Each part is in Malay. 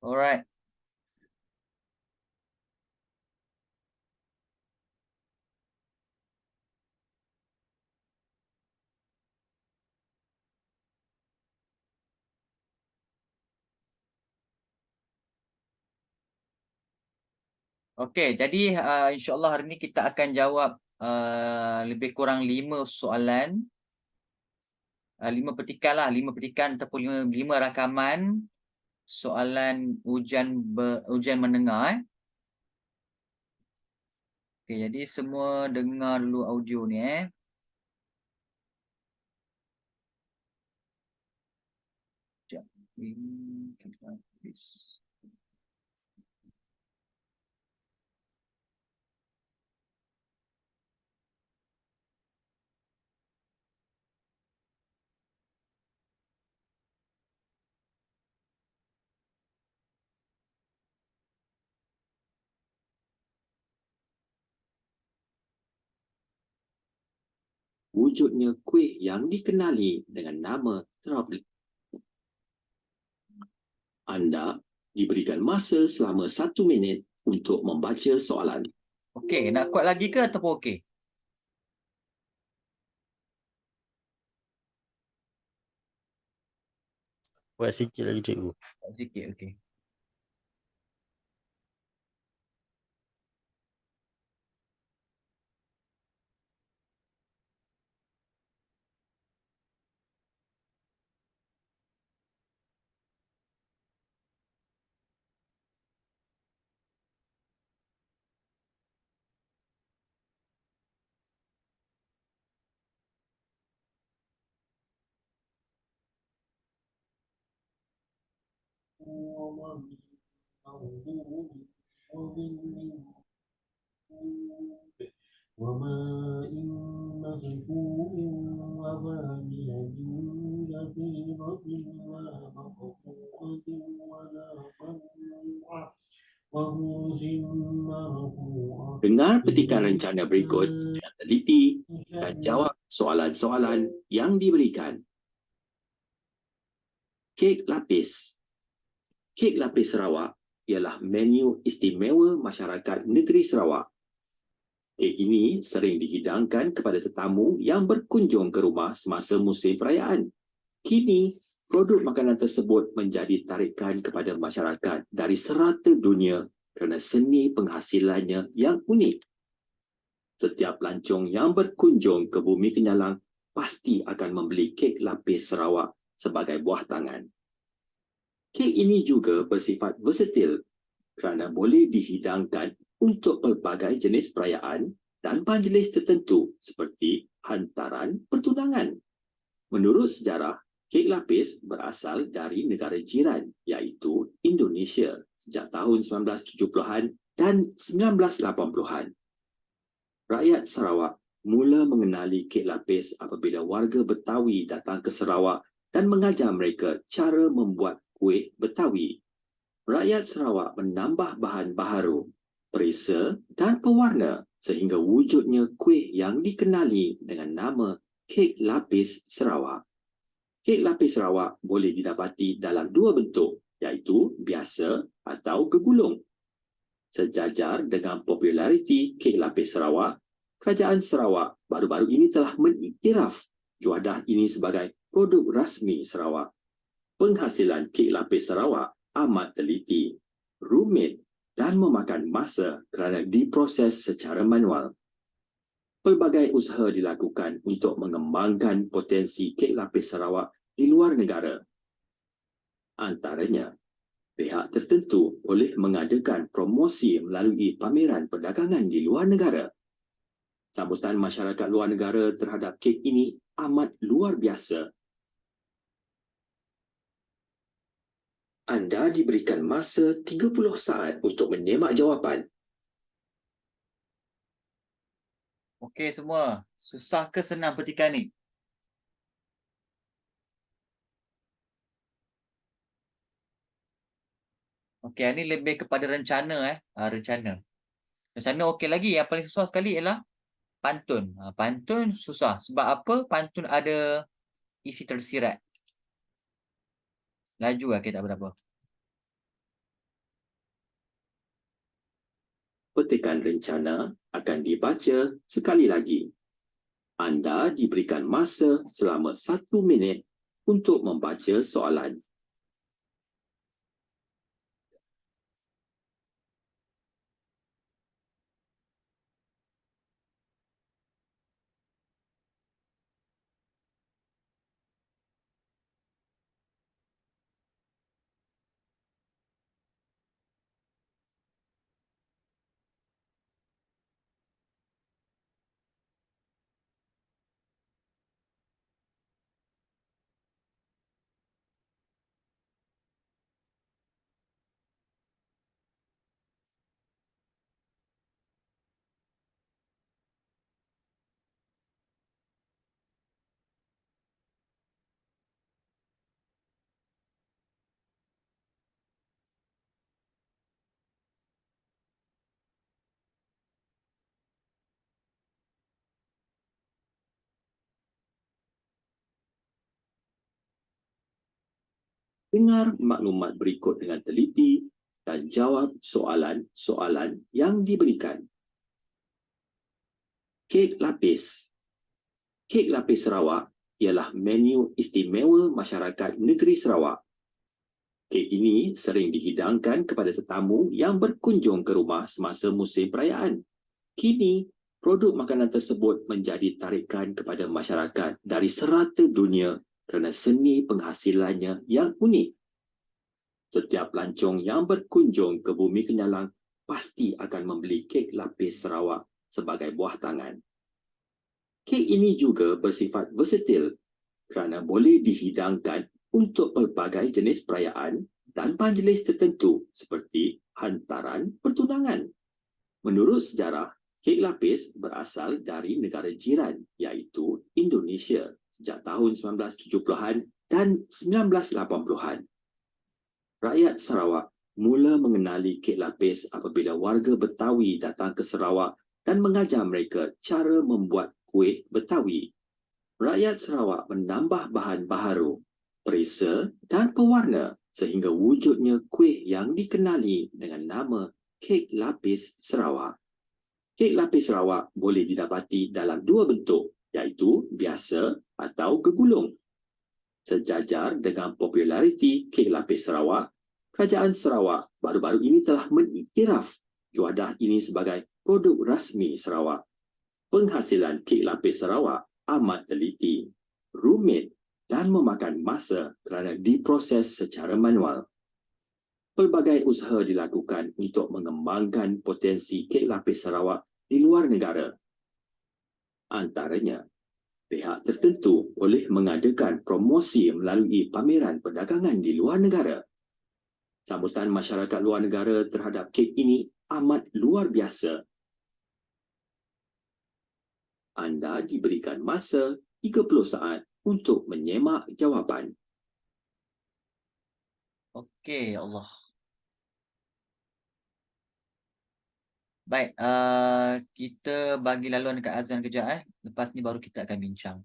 Alright. Okey, jadi insya-Allah hari ni kita akan jawab lebih kurang 5 soalan, 5 petikan lah, 5 petikan ataupun 5 rakaman soalan ujian mendengar, eh. Okey, jadi semua dengar dulu audio ni, eh. Sekejap. Kita habis. Wujudnya kuih yang dikenali dengan nama Trabli. Anda diberikan masa selama 1 minit untuk membaca soalan. Okey, nak kuat lagi ke ataupun okey? Buat sikit lagi cikgu. Kuat sikit, okey. وماء مسكوب وفاكهة كثيرة لا مقطوعة ولا ممنوعة وفرش مرفوعة. Dengar petikan rencana berikut dengan teliti dan jawab soalan-soalan yang diberikan. Kek lapis. Kek lapis Sarawak ialah menu istimewa masyarakat negeri Sarawak. Kek ini sering dihidangkan kepada tetamu yang berkunjung ke rumah semasa musim perayaan. Kini, produk makanan tersebut menjadi tarikan kepada masyarakat dari serata dunia kerana seni penghasilannya yang unik. Setiap pelancong yang berkunjung ke Bumi Kenyalang pasti akan membeli kek lapis Sarawak sebagai buah tangan. Kek ini juga bersifat versatil kerana boleh dihidangkan untuk pelbagai jenis perayaan dan majlis tertentu seperti hantaran pertunangan. Menurut sejarah, kek lapis berasal dari negara jiran iaitu Indonesia sejak tahun 1970-an dan 1980-an. Rakyat Sarawak mula mengenali kek lapis apabila warga Betawi datang ke Sarawak dan mengajar mereka cara membuat kuih Betawi. Rakyat Sarawak menambah bahan baharu, perisa dan pewarna sehingga wujudnya kuih yang dikenali dengan nama kek lapis Sarawak. Kek lapis Sarawak boleh didapati dalam 2 bentuk, iaitu biasa atau gegulung. Sejajar dengan populariti kek lapis Sarawak, Kerajaan Sarawak baru-baru ini telah mengiktiraf juadah ini sebagai produk rasmi Sarawak. Penghasilan kek lapis Sarawak amat teliti, rumit dan memakan masa kerana diproses secara manual. Pelbagai usaha dilakukan untuk mengembangkan potensi kek lapis Sarawak di luar negara. Antaranya, pihak tertentu boleh mengadakan promosi melalui pameran perdagangan di luar negara. Sambutan masyarakat luar negara terhadap kek ini amat luar biasa. Anda diberikan masa 30 saat untuk menyemak jawapan. Okey semua, susah ke senang petikan ni? Okey, ini lebih kepada rencana, rencana. Rencana okey lagi, yang paling susah sekali ialah pantun. Pantun susah. Sebab apa? Pantun ada isi tersirat. Laju lah, okay, tak apa-apa. Petikan rencana akan dibaca sekali lagi. Anda diberikan masa selama 1 minit untuk membaca soalan. Dengar maklumat berikut dengan teliti dan jawab soalan-soalan yang diberikan. Kek lapis. Kek lapis Sarawak ialah menu istimewa masyarakat negeri Sarawak. Kek ini sering dihidangkan kepada tetamu yang berkunjung ke rumah semasa musim perayaan. Kini, produk makanan tersebut menjadi tarikan kepada masyarakat dari serata dunia kerana seni penghasilannya yang unik. Setiap pelancong yang berkunjung ke Bumi Kenyalang pasti akan membeli kek lapis Sarawak sebagai buah tangan. Kek ini juga bersifat versatil kerana boleh dihidangkan untuk pelbagai jenis perayaan dan majlis tertentu seperti hantaran pertunangan. Menurut sejarah, kek lapis berasal dari negara jiran iaitu Indonesia sejak tahun 1970-an dan 1980-an. Rakyat Sarawak mula mengenali kek lapis apabila warga Betawi datang ke Sarawak dan mengajar mereka cara membuat kuih Betawi. Rakyat Sarawak menambah bahan baharu, perisa dan pewarna sehingga wujudnya kuih yang dikenali dengan nama kek lapis Sarawak. Kek lapis Sarawak boleh didapati dalam dua bentuk, iaitu biasa atau gegulung. Sejajar dengan populariti kek lapis Sarawak, Kerajaan Sarawak baru-baru ini telah mengiktiraf juadah ini sebagai produk rasmi Sarawak. Penghasilan kek lapis Sarawak amat teliti, rumit dan memakan masa kerana diproses secara manual. Pelbagai usaha dilakukan untuk mengembangkan potensi kek lapis Sarawak di luar negara. Antaranya, pihak tertentu boleh mengadakan promosi melalui pameran perdagangan di luar negara. Sambutan masyarakat luar negara terhadap kek ini amat luar biasa. Anda diberikan masa 30 saat untuk menyemak jawapan. Okey, ya Allah. Baik, kita bagi laluan dekat Azan kejap Lepas ni baru kita akan bincang.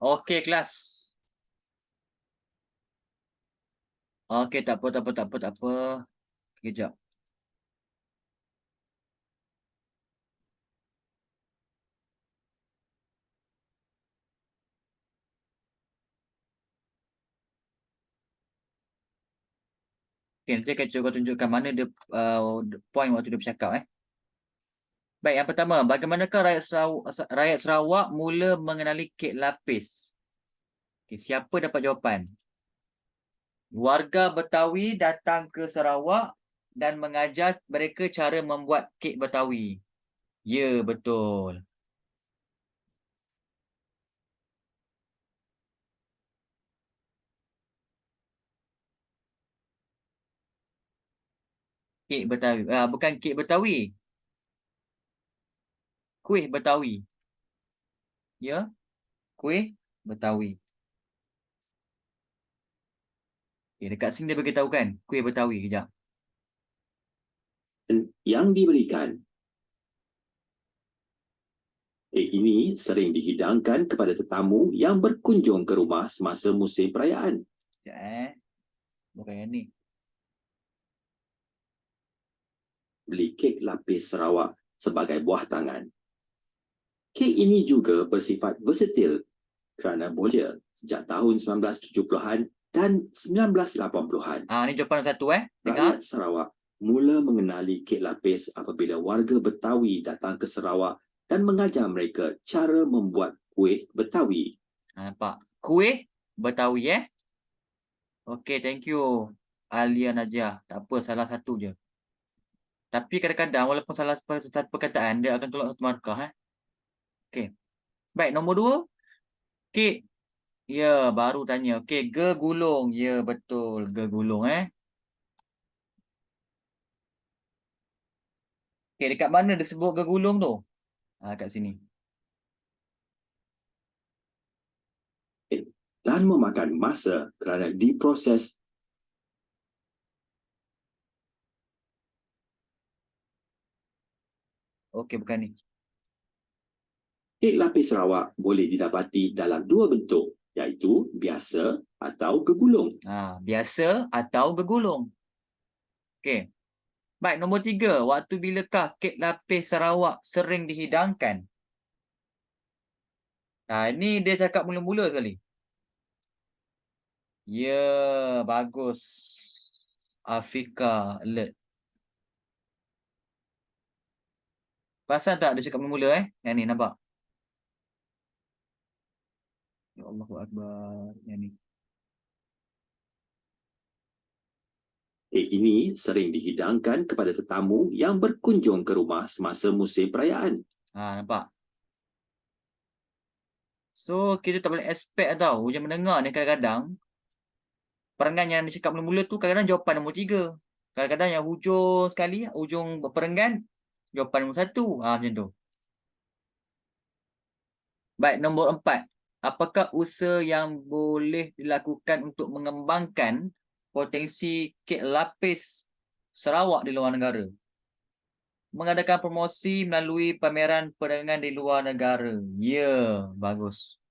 Okey kelas. Okey, tak apa, tak apa, tak apa, tak apa. Kejap. Okey, nanti akan cuba tunjukkan mana dia point waktu dia bercakap Baik, yang pertama, bagaimanakah rakyat Sarawak mula mengenali kek lapis? Okey, siapa dapat jawapan? Warga Betawi datang ke Sarawak dan mengajar mereka cara membuat kek Betawi. Ya, betul. Kek Betawi. Bukan kek Betawi. Kuih Betawi. Ya, kuih Betawi. Okay, dekat sini dia beritahu kan, kuih Betawi. Kejap. yang diberikan. Kek ini sering dihidangkan kepada tetamu yang berkunjung ke rumah semasa musim perayaan. Sekejap Bukan yang ni. Beli kek lapis Sarawak sebagai buah tangan. Kek ini juga bersifat versatil kerana boleh sejak tahun 1970-an dan 1980-an. Ni jawapan satu Dengar. Rakyat Sarawak mula mengenali kek lapis apabila warga Betawi datang ke Sarawak dan mengajar mereka cara membuat kuih Betawi. Nampak. Kuih Betawi Okey, thank you. Alia Najah. Tak apa, salah satu je. Tapi kadang-kadang walaupun salah satu perkataan, dia akan tolak satu markah Okey. Baik, nombor 2. Kek. Ya, baru tanya. Okey, gegulung. Ya, betul. Gegulung Okey, dekat mana dia sebut gegulung tu? Kat sini. Dan memakan masa kerana diproses. Okey, bukan ni. Kek lapis Sarawak boleh didapati dalam dua bentuk, iaitu biasa atau gegulung. Biasa atau gegulung. Okey. Baik, nombor 3. Waktu bilakah kek lapis Sarawak sering dihidangkan? Ini dia cakap mula-mula sekali. Ya, bagus. Afrika alert. Perasan tak dia cakap mula-mula Yang ni nampak? Ya Allahu Akbar. Yang ni. Kek ini sering dihidangkan kepada tetamu yang berkunjung ke rumah semasa musim perayaan. Nampak? So, kita tak boleh expect tau. Ujian mendengar ni kadang-kadang perenggan yang dia cakap mula-mula tu kadang-kadang jawapan nombor 3. Kadang-kadang yang hujung sekali, hujung perenggan, jawapan nombor 1. Macam tu. Baik, nombor 4. Apakah usaha yang boleh dilakukan untuk mengembangkan potensi kek lapis Sarawak di luar negara? Mengadakan promosi melalui pameran perdagangan di luar negara. Ya, bagus.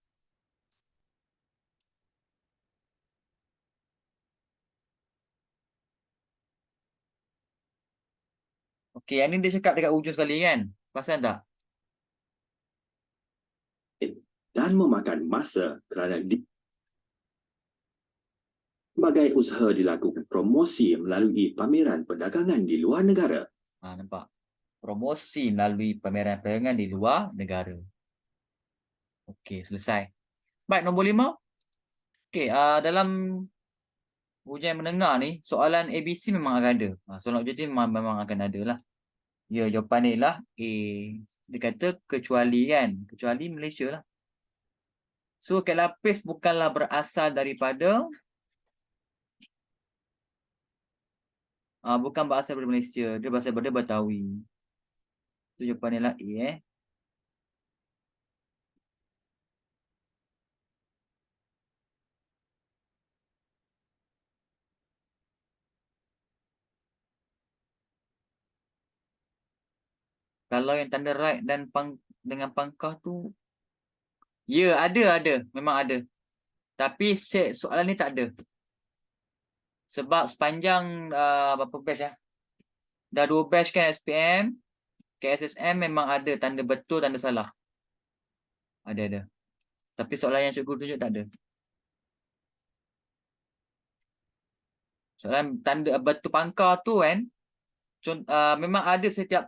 Okey, yang ni dia cakap dekat hujung sekali kan? Perasan tak? Dan memakan masa kerana sebagai usaha dilakukan promosi melalui pameran perdagangan di luar negara. Nampak? Promosi melalui pameran perdagangan di luar negara. Okey, selesai. Baik, nombor 5. Okey, dalam ujian mendengar ni, soalan ABC memang akan ada. Soalan objektif memang akan ada lah. Ya, jawapan dia lah A. Dia kata kecuali kan? Kecuali Malaysia lah. So, kek lapis bukanlah berasal daripada bukan berasal daripada Malaysia. Dia berasal daripada Betawi. Itu jawapan dia lah A Kalau yang tanda right dan dengan pangkah tu Ya, ada. Memang ada. Tapi set soalan ni tak ada. Sebab sepanjang berapa batch ya? Dah 2 batch kan SPM, KSSM memang ada tanda betul, tanda salah. Ada. Tapi soalan yang cikgu tunjuk tak ada. Soalan tanda betul pangkar tu kan, memang ada setiap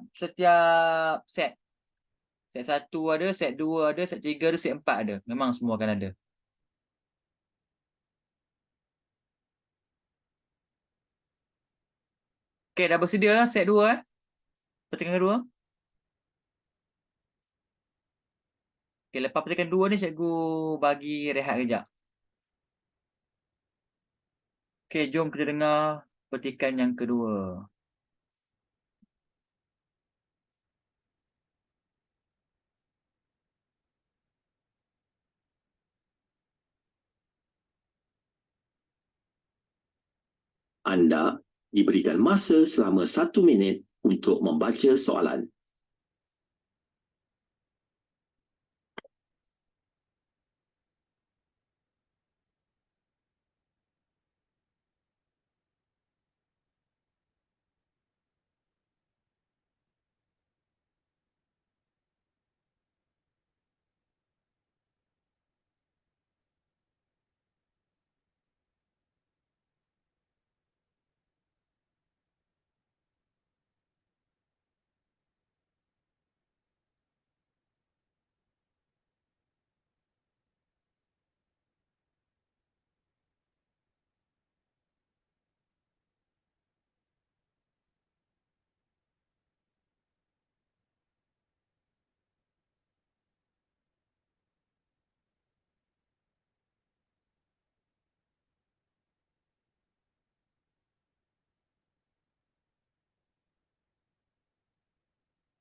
set. Set 1 ada, set 2 ada, set 3 ada, set 4 ada. Memang semua akan ada. Okay, dah bersedia set 2 petikan kedua. Okay, lepas petikan 2 ni cikgu bagi rehat kejap. Okay, jom kita dengar petikan yang kedua. Anda diberikan masa selama 1 minit untuk membaca soalan.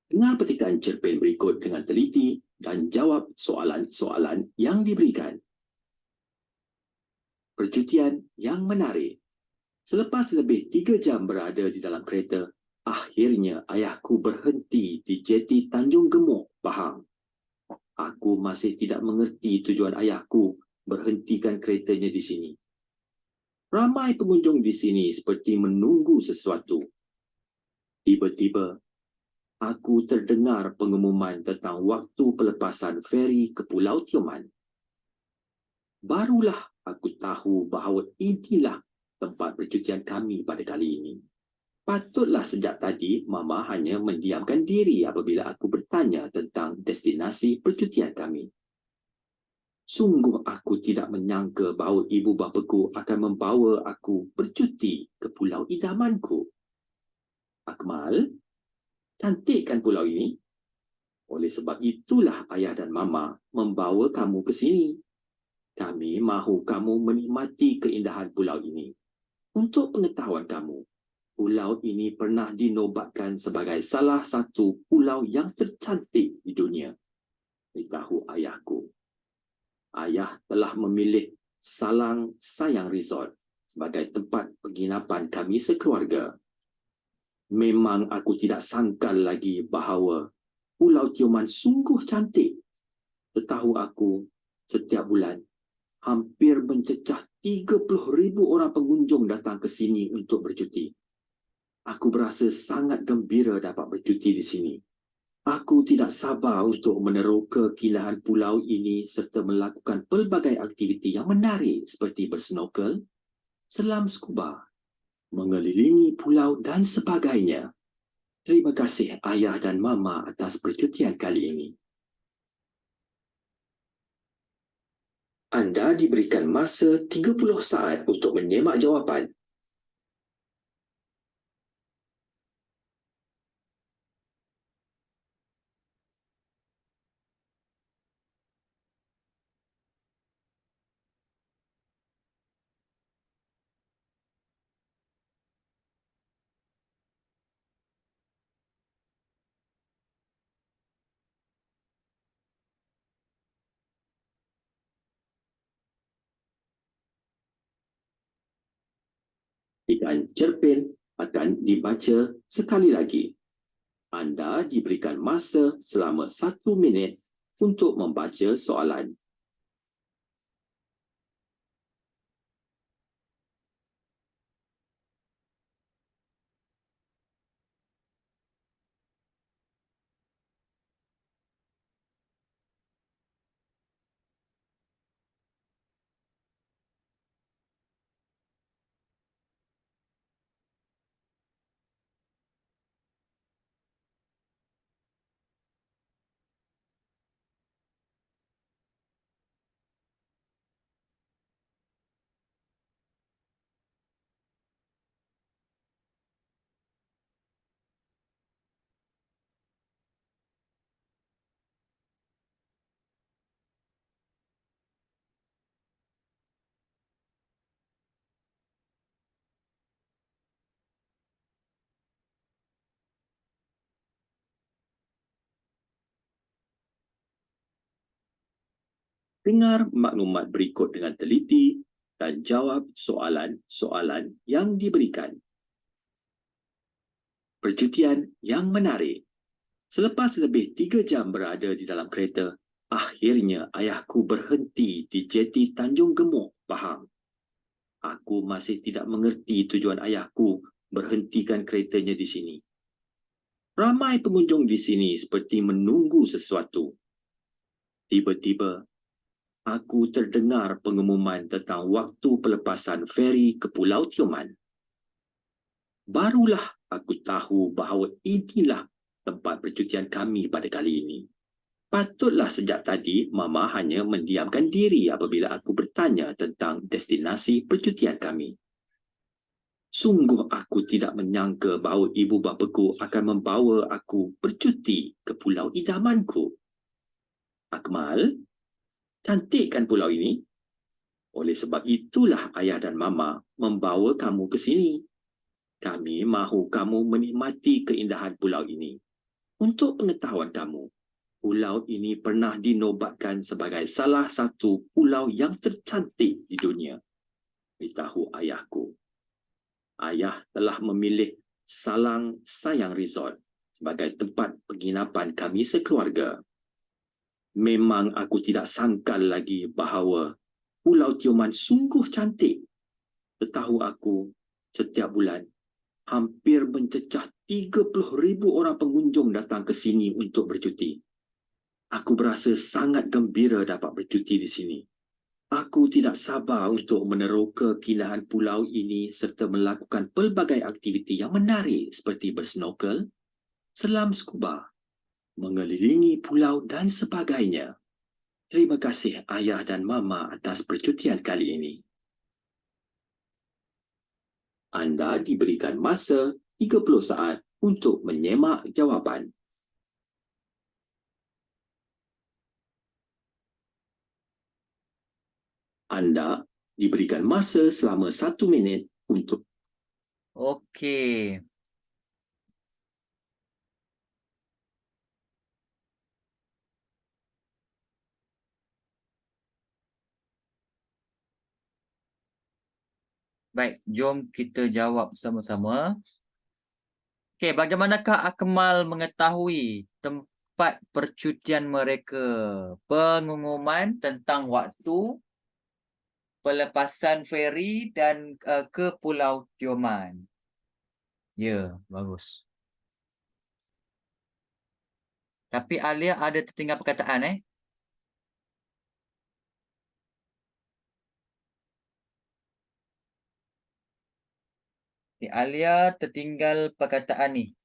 Dengar petikan cerpen berikut dengan teliti dan jawab soalan-soalan yang diberikan. Percutian yang menarik. Selepas lebih 3 jam berada di dalam kereta, akhirnya ayahku berhenti di jeti Tanjung Gemuk, Pahang. Aku masih tidak mengerti tujuan ayahku berhentikan keretanya di sini. Ramai pengunjung di sini seperti menunggu sesuatu. Tiba-tiba, aku terdengar pengumuman tentang waktu pelepasan feri ke Pulau Tioman. Barulah aku tahu bahawa inilah tempat percutian kami pada kali ini. Patutlah sejak tadi Mama hanya mendiamkan diri apabila aku bertanya tentang destinasi percutian kami. Sungguh aku tidak menyangka bahawa ibu bapaku akan membawa aku bercuti ke pulau idamanku. Akmal, cantik kan pulau ini? Oleh sebab itulah ayah dan mama membawa kamu ke sini. Kami mahu kamu menikmati keindahan pulau ini. Untuk pengetahuan kamu, pulau ini pernah dinobatkan sebagai salah satu pulau yang tercantik di dunia. Beritahu ayahku. Ayah telah memilih Salang Sayang Resort sebagai tempat penginapan kami sekeluarga. Memang aku tidak sangkal lagi bahawa Pulau Tioman sungguh cantik. Setahu aku, setiap bulan, hampir mencecah 30,000 orang pengunjung datang ke sini untuk bercuti. Aku berasa sangat gembira dapat bercuti di sini. Aku tidak sabar untuk meneroka keindahan pulau ini serta melakukan pelbagai aktiviti yang menarik seperti bersnorkel, selam scuba, mengelilingi pulau dan sebagainya. Terima kasih ayah dan mama atas percutian kali ini. Anda diberikan masa 30 saat untuk menyemak jawapan. Petikan cerpen akan dibaca sekali lagi. Anda diberikan masa selama 1 minit untuk membaca soalan. Dengar maklumat berikut dengan teliti dan jawab soalan-soalan yang diberikan. Percutian yang menarik. Selepas lebih 3 jam berada di dalam kereta, akhirnya ayahku berhenti di jeti Tanjung Gemuk, Pahang. Aku masih tidak mengerti tujuan ayahku berhentikan keretanya di sini. Ramai pengunjung di sini seperti menunggu sesuatu. Tiba-tiba, aku terdengar pengumuman tentang waktu pelepasan feri ke Pulau Tioman. Barulah aku tahu bahawa inilah tempat percutian kami pada kali ini. Patutlah sejak tadi Mama hanya mendiamkan diri apabila aku bertanya tentang destinasi percutian kami. Sungguh aku tidak menyangka bahawa ibu bapaku akan membawa aku bercuti ke pulau idamanku. Akmal, cantik kan pulau ini? Oleh sebab itulah ayah dan mama membawa kamu ke sini. Kami mahu kamu menikmati keindahan pulau ini. Untuk pengetahuan kamu, pulau ini pernah dinobatkan sebagai salah satu pulau yang tercantik di dunia. Beritahu ayahku. Ayah telah memilih Salang Sayang Resort sebagai tempat penginapan kami sekeluarga. Memang aku tidak sangkal lagi bahawa Pulau Tioman sungguh cantik. Setahu aku, setiap bulan hampir mencecah 30,000 orang pengunjung datang ke sini untuk bercuti. Aku berasa sangat gembira dapat bercuti di sini. Aku tidak sabar untuk meneroka keindahan pulau ini serta melakukan pelbagai aktiviti yang menarik seperti bersnorkel, selam scuba, mengelilingi pulau dan sebagainya. Terima kasih ayah dan mama atas percutian kali ini. Anda diberikan masa 30 saat untuk menyemak jawapan. Anda diberikan masa selama 1 minit untuk Okey. Baik, jom kita jawab sama-sama. Okey, bagaimanakah Akmal mengetahui tempat percutian mereka? Pengumuman tentang waktu pelepasan feri dan ke Pulau Tioman. Ya, bagus. Tapi Alia ada tertinggal perkataan Alia tertinggal perkataan ni.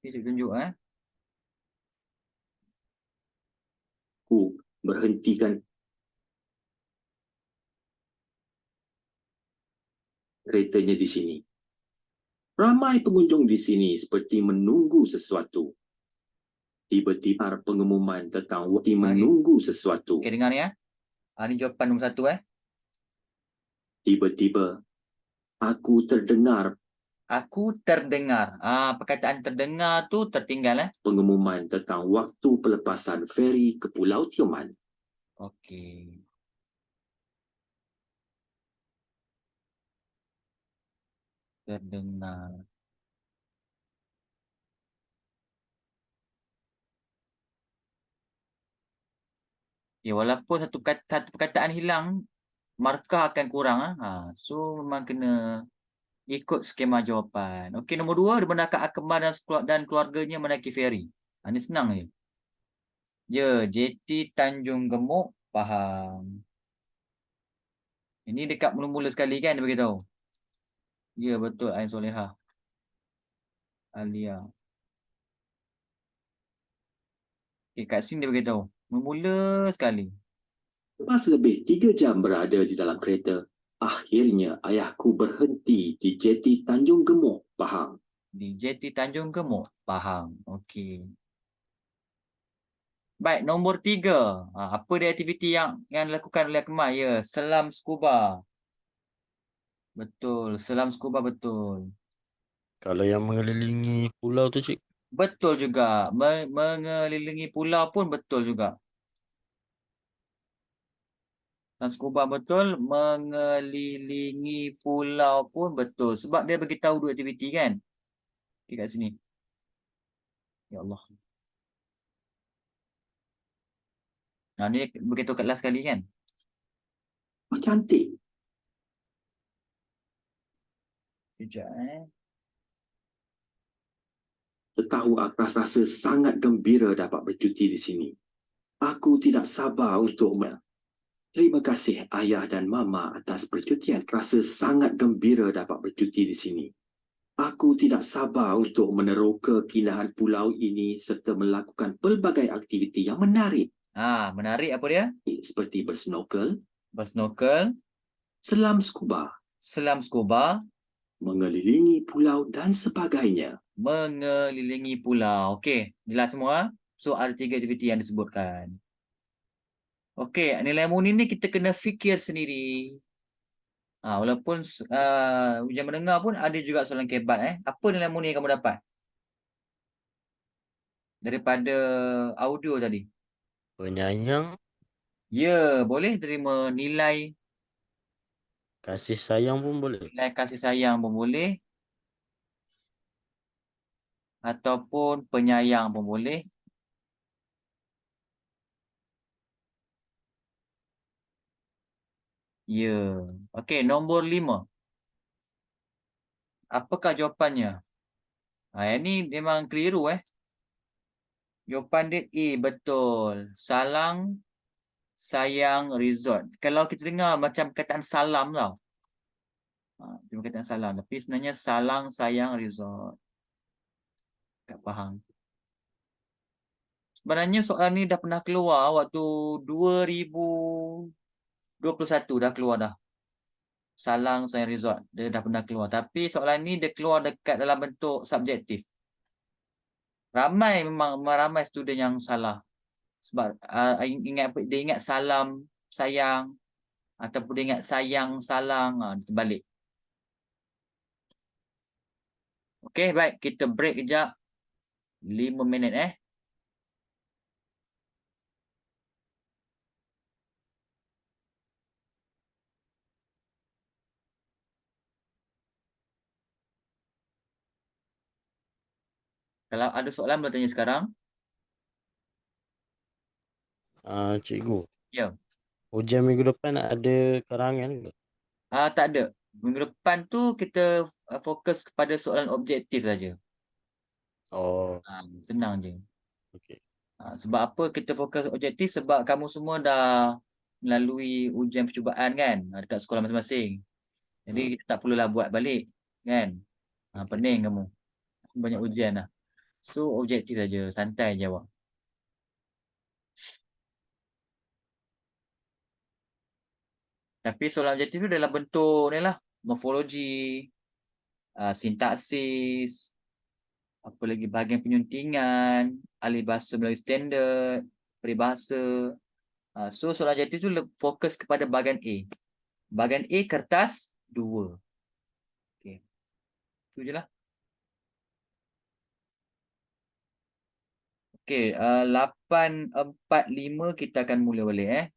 Kita tunjuk aku berhentikan keretanya di sini. Ramai pengunjung di sini seperti menunggu sesuatu. Tiba-tiba pengumuman tentang waktu menunggu sesuatu. Okey, dengar ni ni jawapan nombor 1 Tiba-tiba aku terdengar Aku terdengar. Perkataan terdengar tu tertinggal pengumuman tentang waktu pelepasan feri ke Pulau Tioman. Okey. Terdengar. Ya, walaupun satu perkataan hilang, markah akan kurang So memang kena ikut skema jawapan. Okey, nombor 2, di manakah Akmal dan keluarganya menaiki feri? Ni senang je. Ya, jeti Tanjung Gemuk, Pahang. Ini dekat mula-mula sekali kan dia beritahu. Ya, betul Ain Solehah. Alia. Okey, kat sini dia beritahu. Mula sekali. Lepas lebih 3 jam berada di dalam kereta, akhirnya ayahku berhenti di jeti Tanjung Gemuk, Pahang. Di jeti Tanjung Gemuk, Pahang. Okey. Baik, nombor 3. Apa dia aktiviti yang dilakukan oleh Akmal? Ya, selam scuba. Betul, selam scuba betul. Kalau yang mengelilingi pulau tu, cik. Betul juga. Mengelilingi pulau pun betul juga. Selam scuba betul. Mengelilingi pulau pun betul. Sebab dia beritahu dua aktiviti kan. Okay, kat sini. Ya Allah. Nah, ni beritahu kat last kali kan. Oh, cantik. Sekejap Tetahu rasa sangat gembira dapat bercuti di sini. Aku tidak sabar untuk Terima kasih ayah dan mama atas percutian. Rasa sangat gembira dapat bercuti di sini. Aku tidak sabar untuk meneroka keindahan pulau ini serta melakukan pelbagai aktiviti yang menarik menarik apa dia? seperti bersnorkel, Bersnorkel, selam scuba, selam scuba, mengelilingi pulau dan sebagainya. mengelilingi pulau. Okey, jelas semua. So ada 3 aktiviti yang disebutkan. Okey, nilai murni ni kita kena fikir sendiri. Walaupun ujian mendengar pun ada juga soalan kebat Apa nilai murni yang kamu dapat? Daripada audio tadi. Penyayang, Ya, boleh terima nilai kasih sayang pun boleh. kasih sayang pun boleh. Ataupun penyayang pun boleh. Ya. Okey, nombor 5. Apakah jawapannya? Yang ni memang keliru Jawapan dia A, betul. Salang, sayang, resort. Kalau kita dengar macam perkataan salam tau. Cuma perkataan salam. Tapi sebenarnya salang, sayang, resort. Tak faham. Sebenarnya soalan ni dah pernah keluar waktu 2021 dah keluar dah. Salang, sayang, resort. Dia dah pernah keluar. Tapi soalan ni dia keluar dekat dalam bentuk subjektif. Memang ramai student yang salah. Sebab dia ingat salam, sayang. Ataupun dia ingat sayang, salang. Terbalik. Okey, baik. Kita break kejap. 5 minit Kalau ada soalan boleh tanya sekarang. Cikgu, Ya. ujian minggu depan ada karangan ke? Tak ada. Minggu depan tu kita fokus kepada soalan objektif saja. Oh, Senang je. okey. Sebab apa kita fokus objektif? Sebab kamu semua dah melalui ujian percubaan kan dekat sekolah masing-masing. Jadi kita tak perlulah buat balik kan. Okey. Pening kamu. Banyak ujian lah. So objektif saja, santai jawab. Tapi soalan objektif tu dalam bentuk ni lah. Morfologi, sintaksis, apa lagi bahagian penyuntingan, alih bahasa Melayu standard, peribahasa. So soalan objektif tu fokus kepada bahagian A. Bahagian A kertas 2. Okey. Itu je lah. Okey, 8.45 kita akan mula balik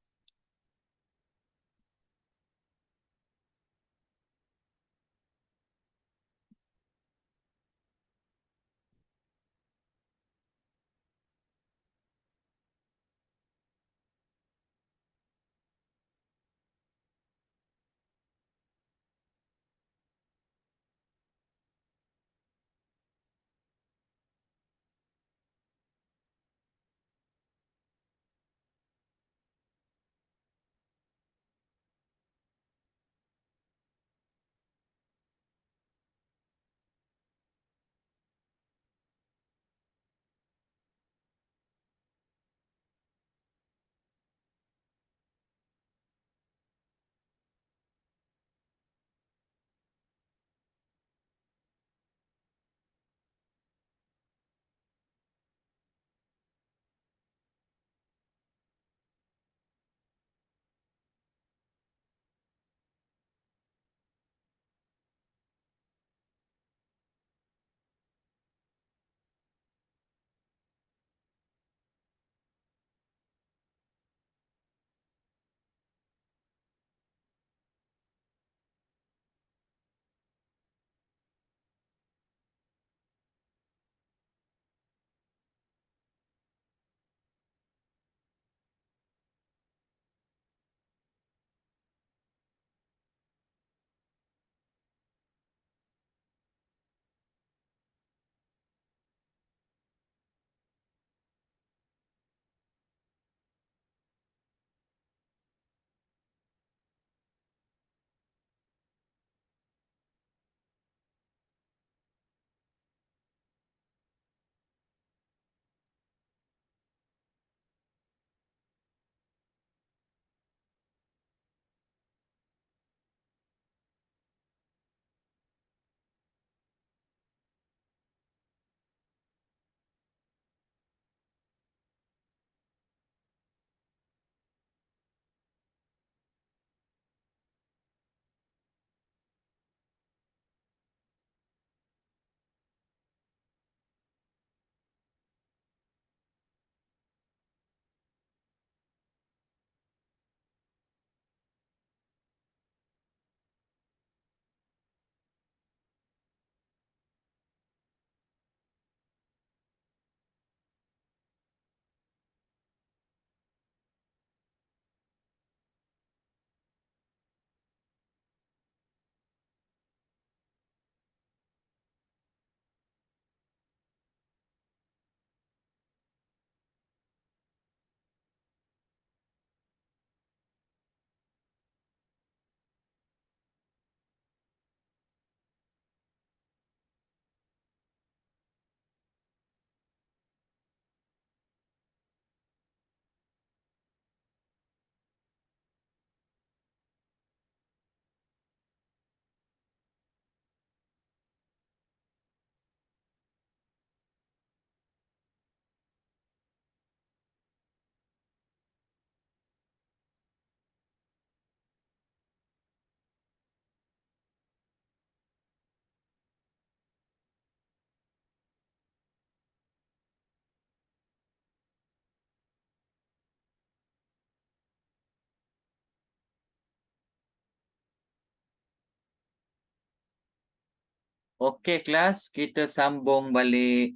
Okey kelas, kita sambung balik.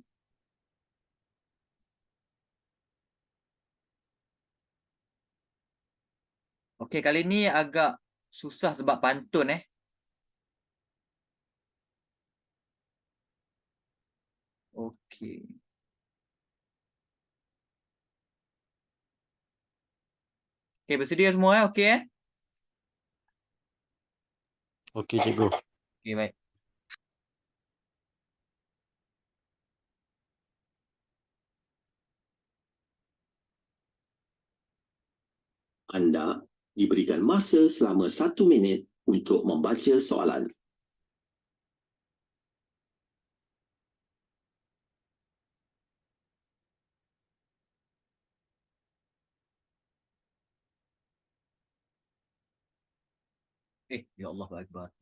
Okey, kali ni agak susah sebab pantun Okey. Okey, bersedia semua okey Okey, cikgu. Okey, baik. Anda diberikan masa selama 1 minit untuk membaca soalan. Ya Allahu akbar.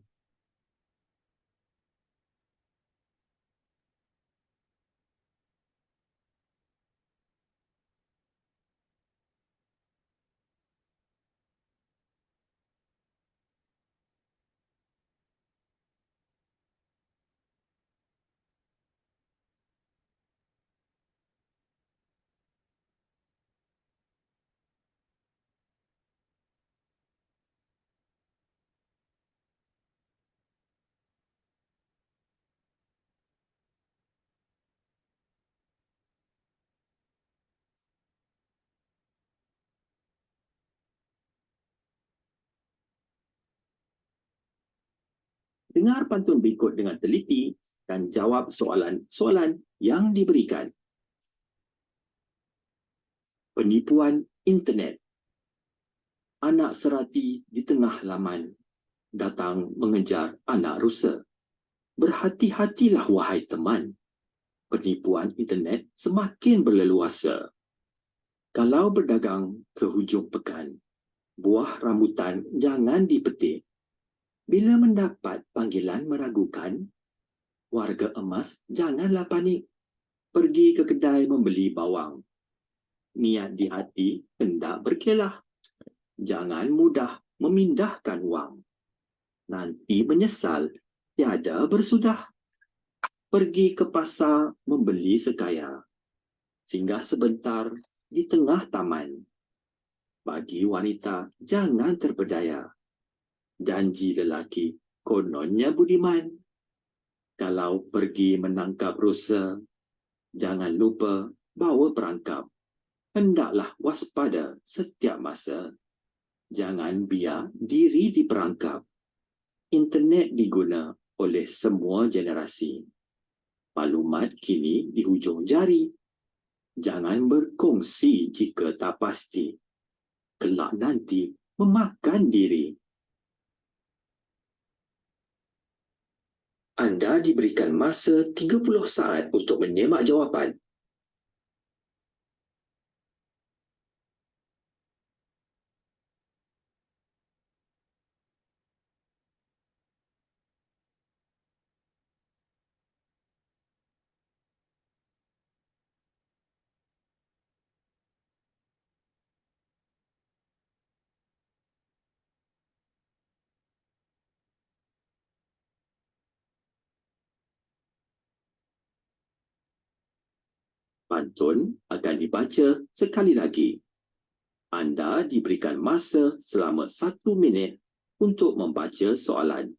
Dengar pantun berikut dengan teliti dan jawab soalan-soalan yang diberikan. Penipuan internet. Anak serati di tengah laman datang mengejar anak rusa. Berhati-hatilah wahai teman. Penipuan internet semakin berleluasa. Kalau berdagang ke hujung pekan, buah rambutan jangan dipetik. Bila mendapat panggilan meragukan, warga emas janganlah panik. Pergi ke kedai membeli bawang. Niat di hati hendak berkelah. Jangan mudah memindahkan wang. Nanti menyesal tiada bersudah. Pergi ke pasar membeli sekaya. Singgah sebentar di tengah taman. Bagi wanita jangan terpedaya. Janji lelaki kononnya budiman. Kalau pergi menangkap rusa, jangan lupa bawa perangkap. Hendaklah waspada setiap masa. Jangan biar diri diperangkap. Internet diguna oleh semua generasi. Maklumat kini di hujung jari. Jangan berkongsi jika tak pasti. Kelak nanti memakan diri. Anda diberikan masa 30 saat untuk menyemak jawapan. Pantun akan dibaca sekali lagi. Anda diberikan masa selama 1 minit untuk membaca soalan.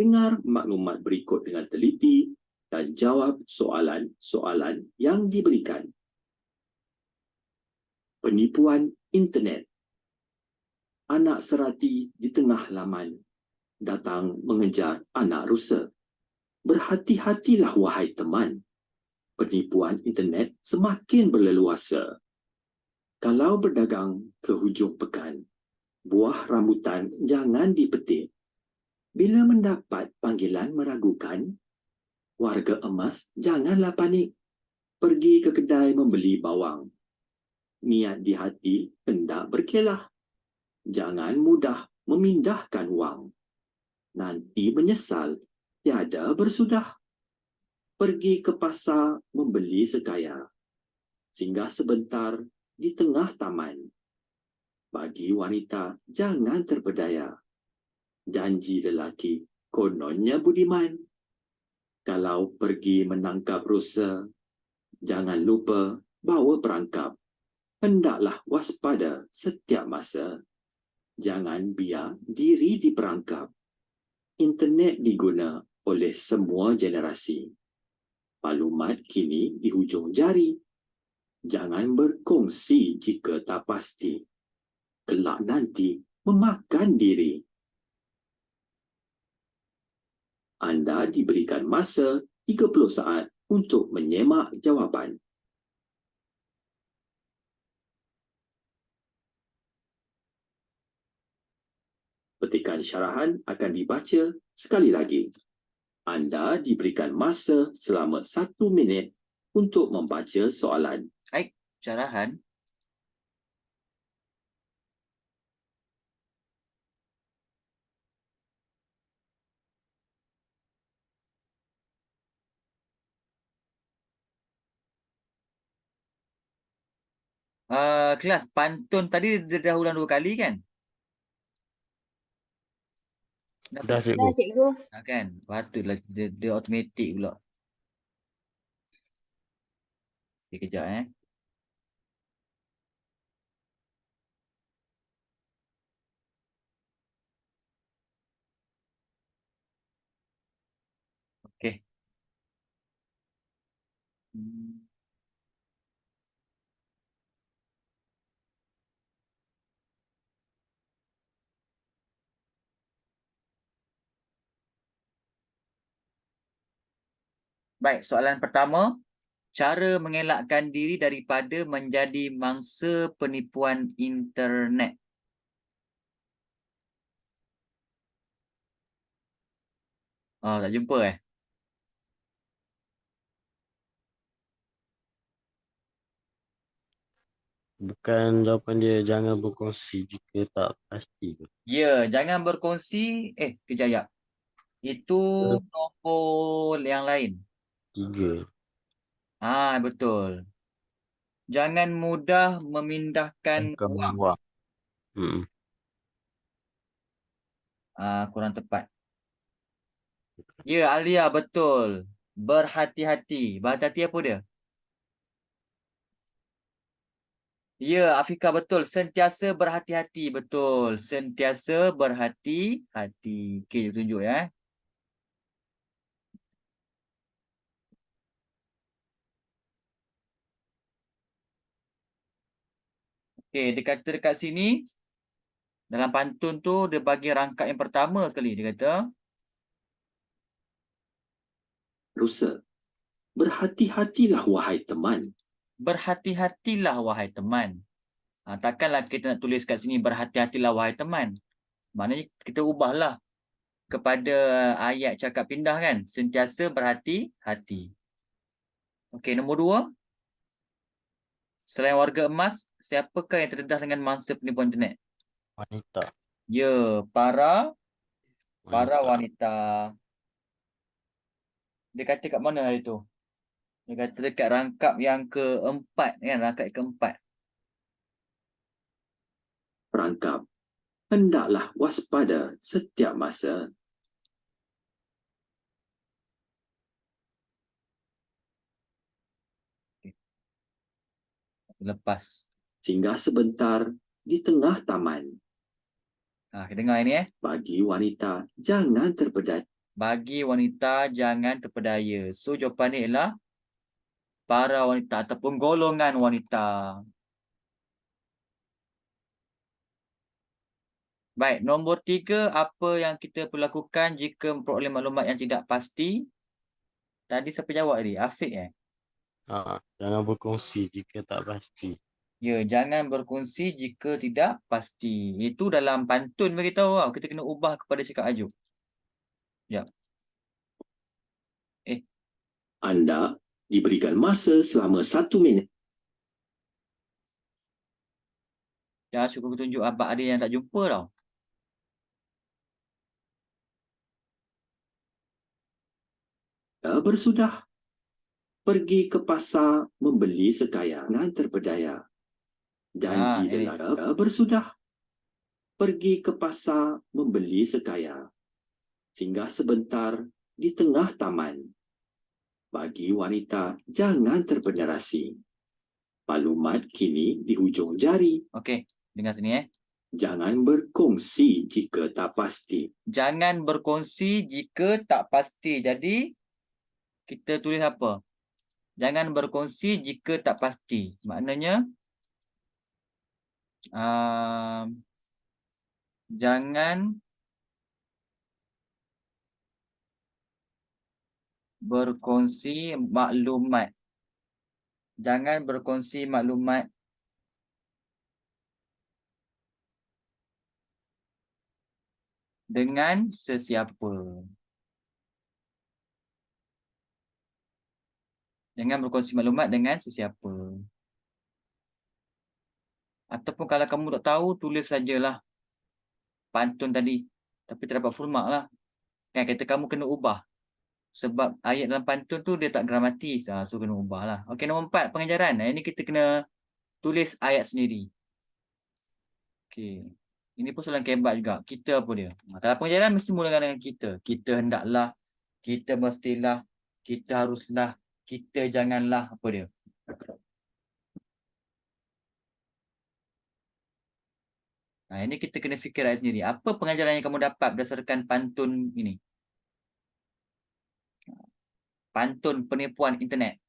Dengar maklumat berikut dengan teliti dan jawab soalan-soalan yang diberikan. Penipuan internet. Anak serati di tengah laman datang mengejar anak rusa. Berhati-hatilah wahai teman. Penipuan internet semakin berleluasa. Kalau berdagang ke hujung pekan, buah rambutan jangan dipetik. Bila mendapat panggilan meragukan, warga emas janganlah panik. Pergi ke kedai membeli bawang. Niat di hati hendak berkelah. Jangan mudah memindahkan wang. Nanti menyesal, tiada bersudah. Pergi ke pasar membeli sekaya. Singgah sebentar di tengah taman. Bagi wanita jangan terpedaya. Janji lelaki kononnya budiman. Kalau pergi menangkap rusa, jangan lupa bawa perangkap. Hendaklah waspada setiap masa. Jangan biar diri diperangkap. Internet diguna oleh semua generasi. Maklumat kini di hujung jari. Jangan berkongsi jika tak pasti. Kelak nanti memakan diri. Anda diberikan masa 30 saat untuk menyemak jawapan. Petikan syarahan akan dibaca sekali lagi. Anda diberikan masa selama 1 minit untuk membaca soalan. Syarahan. Kelas pantun tadi dia dah ulang 2 kali kan? Dah, Dah, cikgu. cikgu. Kan? Patutlah dia automatik pula. Okay, kejap Okay. Baik, soalan pertama. Cara mengelakkan diri daripada menjadi mangsa penipuan internet. Tak jumpa Bukan jawapan dia jangan berkongsi jika tak pasti ke? Ya, jangan berkongsi. Kejap. Itu nombor yang lain. 3. Betul. Jangan mudah memindahkan Bukan wang. wang. Hmm. Kurang tepat. Ya, Alia, betul. Berhati-hati. Berhati-hati apa dia? Ya, Afika, betul. Sentiasa berhati-hati. Betul. Sentiasa berhati-hati. Okey, tunjuk ya. Okey, dia kata dekat sini. Dalam pantun tu, dia bagi rangkap yang pertama sekali. Dia kata, Rusa, berhati-hatilah wahai teman. berhati-hatilah wahai teman. Takkanlah kita nak tulis kat sini, berhati-hatilah wahai teman. Maknanya kita ubahlah kepada ayat cakap pindah kan. Sentiasa berhati-hati. Okey, nombor 2. Selain warga emas, siapakah yang terdedah dengan mangsa penipuan internet? Wanita. Ya, para wanita. Dia kata kat mana hari tu? Dia kata dekat rangkap yang keempat kan, rangkap yang keempat. Perangkap. Hendaklah waspada setiap masa. Lepas. Singgah sebentar di tengah taman. Kita dengar ini Bagi wanita jangan terpedaya. Bagi wanita jangan terpedaya. So jawapan ni ialah para wanita ataupun golongan wanita. Baik, nombor 3, apa yang kita perlu lakukan jika memperoleh maklumat yang tidak pasti? Tadi siapa jawab tadi? Afiq Jangan berkongsi jika tak pasti. Ya, jangan berkongsi jika tidak pasti. Itu dalam pantun beritahu tau. Kita kena ubah kepada cakap ajuk. Ya. Anda diberikan masa selama 1 minit. Ya, cukup tunjuk abang ada yang tak jumpa tau. Bersudah. Pergi ke pasar membeli sekaya dan terpedaya. Janji ini. lelaki bersudah. Pergi ke pasar membeli sekaya. Singgah sebentar di tengah taman. Bagi wanita, jangan terpenerasi. Maklumat kini di hujung jari. Okey, dengar sini Jangan berkongsi jika tak pasti. Jangan berkongsi jika tak pasti. Jadi, kita tulis apa? Jangan berkongsi jika tak pasti. Maknanya, jangan berkongsi maklumat. Jangan berkongsi maklumat dengan sesiapa. Jangan berkongsi maklumat dengan sesiapa. Ataupun kalau kamu tak tahu, tulis sajalah pantun tadi. Tapi tak dapat full mark lah. Kan kata kamu kena ubah. Sebab ayat dalam pantun tu dia tak gramatis. So kena ubah lah. Okey, nombor 4, pengajaran. Ini kita kena tulis ayat sendiri. Okey. Ini pun soalan kebat juga. Kita apa dia? Dalam pengajaran mesti mulakan dengan kita. Kita hendaklah. Kita mestilah. Kita haruslah. Kita janganlah. Apa dia? Ini kita kena fikir ayat sendiri. Apa pengajaran yang kamu dapat berdasarkan pantun ini? Pantun penipuan internet.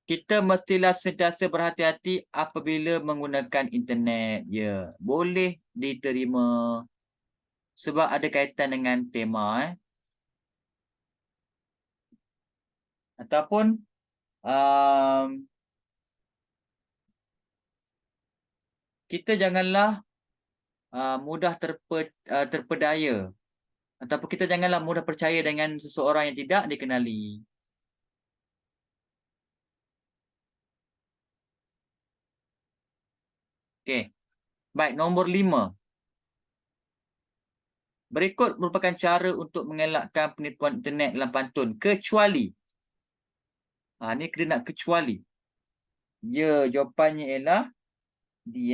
Kita mestilah sentiasa berhati-hati apabila menggunakan internet. Ya, boleh diterima. Sebab ada kaitan dengan tema. Ataupun kita janganlah mudah terpedaya. Ataupun kita janganlah mudah percaya dengan seseorang yang tidak dikenali. Okey. Baik, nombor 5. Berikut merupakan cara untuk mengelakkan penipuan internet dalam pantun. Kecuali. Ni kena nak kecuali. Ya, jawapannya ialah D.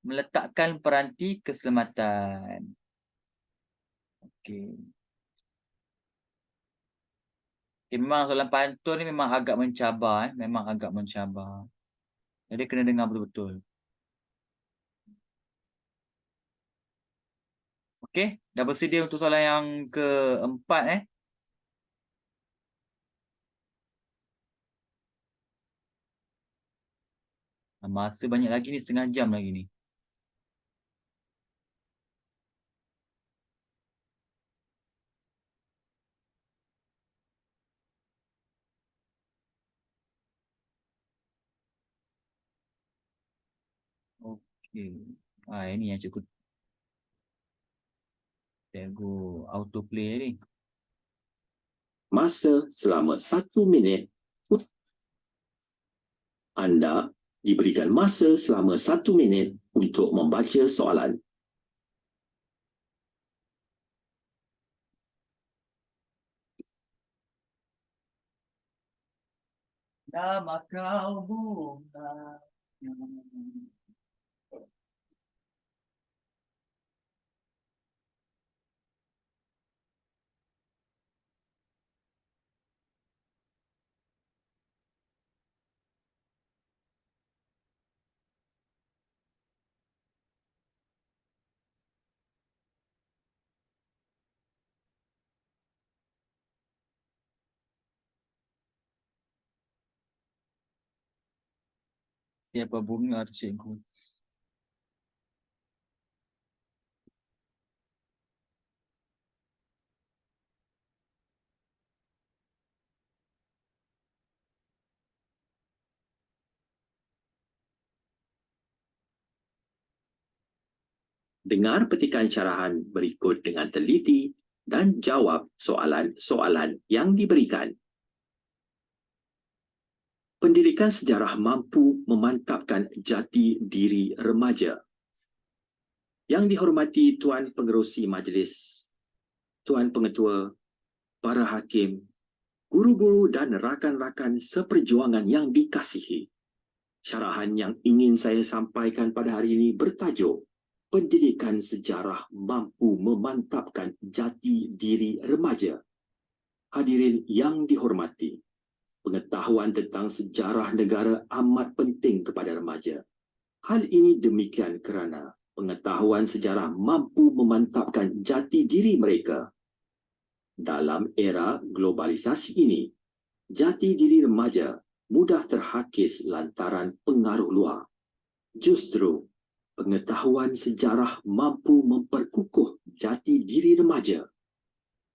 Meletakkan peranti keselamatan. Okey. Memang soalan pantun ni memang agak mencabar. Memang agak mencabar. Jadi kena dengar betul-betul. Okey, dah bersedia untuk soalan yang keempat Masa banyak lagi ni, setengah jam lagi ni. Okey. Ini yang cukup cikgu autoplay ni. Masa selama 1 minit. Anda diberikan masa selama 1 minit untuk membaca soalan. Nama kau bunga. Siapa bunga tu cikgu? Dengar petikan syarahan berikut dengan teliti dan jawab soalan-soalan yang diberikan. Pendidikan sejarah mampu memantapkan jati diri remaja. Yang dihormati Tuan Pengerusi Majlis, Tuan Pengetua, para hakim, guru-guru dan rakan-rakan seperjuangan yang dikasihi. Syarahan yang ingin saya sampaikan pada hari ini bertajuk Pendidikan Sejarah Mampu Memantapkan Jati Diri Remaja. Hadirin yang dihormati, pengetahuan tentang sejarah negara amat penting kepada remaja. Hal ini demikian kerana pengetahuan sejarah mampu memantapkan jati diri mereka. Dalam era globalisasi ini, jati diri remaja mudah terhakis lantaran pengaruh luar. Justru, pengetahuan sejarah mampu memperkukuh jati diri remaja.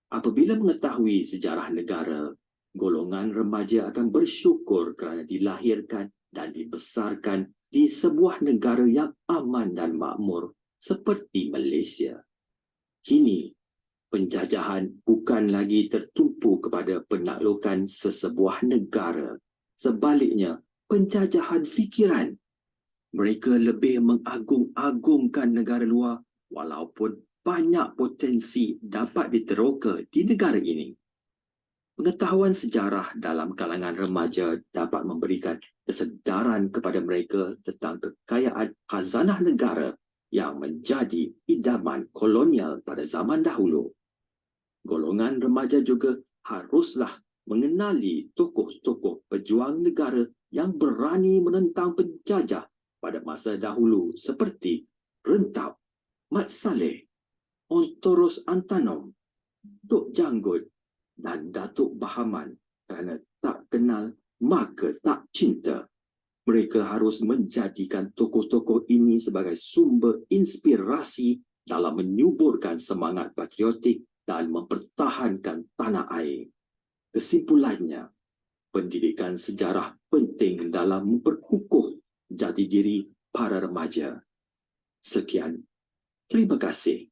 Apabila mengetahui sejarah negara, golongan remaja akan bersyukur kerana dilahirkan dan dibesarkan di sebuah negara yang aman dan makmur seperti Malaysia. Kini, penjajahan bukan lagi tertumpu kepada penaklukan sesebuah negara. Sebaliknya, penjajahan fikiran. Mereka lebih mengagung-agungkan negara luar walaupun banyak potensi dapat diteroka di negara ini. Pengetahuan sejarah dalam kalangan remaja dapat memberikan kesedaran kepada mereka tentang kekayaan khazanah negara yang menjadi idaman kolonial pada zaman dahulu. Golongan remaja juga haruslah mengenali tokoh-tokoh pejuang negara yang berani menentang penjajah pada masa dahulu seperti Rentap, Mat Saleh, Ontoros Antanom, Tok Janggut dan Datuk Bahaman kerana tak kenal maka tak cinta. Mereka harus menjadikan tokoh-tokoh ini sebagai sumber inspirasi dalam menyuburkan semangat patriotik dan mempertahankan tanah air. Kesimpulannya, pendidikan sejarah penting dalam memperkukuh jati diri para remaja. Sekian. Terima kasih.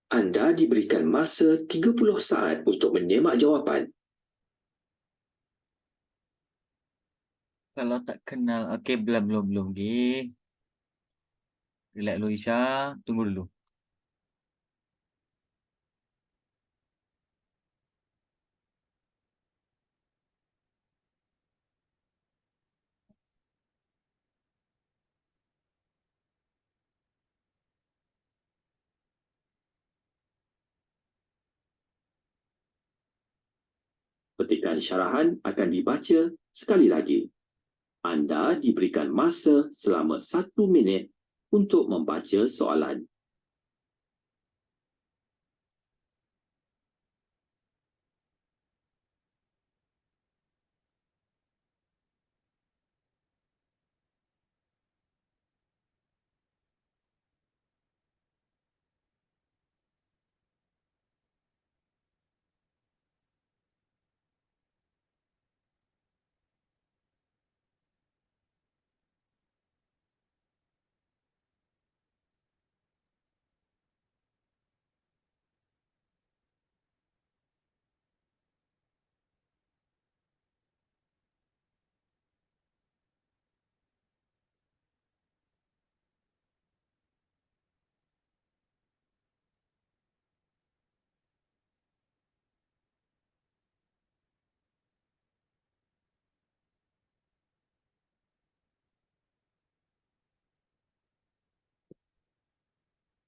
Anda diberikan masa 30 saat untuk menyemak jawapan. Kalau tak kenal, okey, belum lagi. Relax dulu Isha, tunggu dulu. Petikan syarahan akan dibaca sekali lagi. Anda diberikan masa selama 1 minit untuk membaca soalan.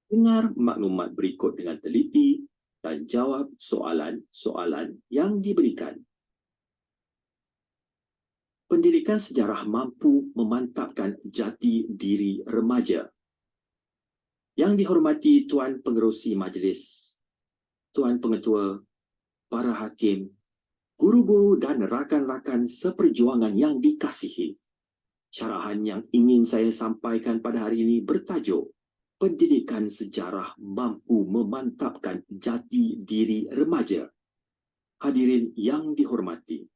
Dengar maklumat berikut dengan teliti dan jawab soalan-soalan yang diberikan. Pendidikan sejarah mampu memantapkan jati diri remaja. Yang dihormati Tuan Pengerusi Majlis, Tuan Pengetua, para hakim, Guru-guru dan rakan-rakan seperjuangan yang dikasihi, syarahan yang ingin saya sampaikan pada hari ini bertajuk Pendidikan Sejarah Mampu Memantapkan Jati Diri Remaja. Hadirin yang dihormati,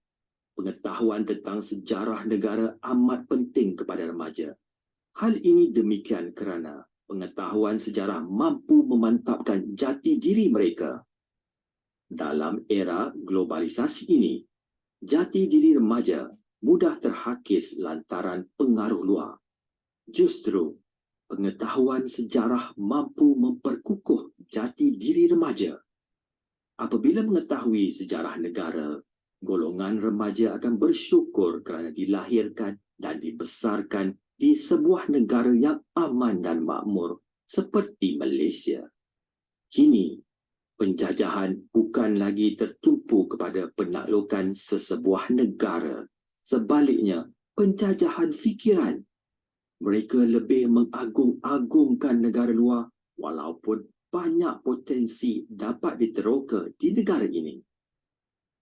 pengetahuan tentang sejarah negara amat penting kepada remaja. Hal ini demikian kerana pengetahuan sejarah mampu memantapkan jati diri mereka. Dalam era globalisasi ini, jati diri remaja mudah terhakis lantaran pengaruh luar. Justru, pengetahuan sejarah mampu memperkukuh jati diri remaja. Apabila mengetahui sejarah negara, golongan remaja akan bersyukur kerana dilahirkan dan dibesarkan di sebuah negara yang aman dan makmur seperti Malaysia. Kini, penjajahan bukan lagi tertumpu kepada penaklukan sesebuah negara. Sebaliknya, penjajahan fikiran. Mereka lebih mengagung-agungkan negara luar walaupun banyak potensi dapat diteroka di negara ini.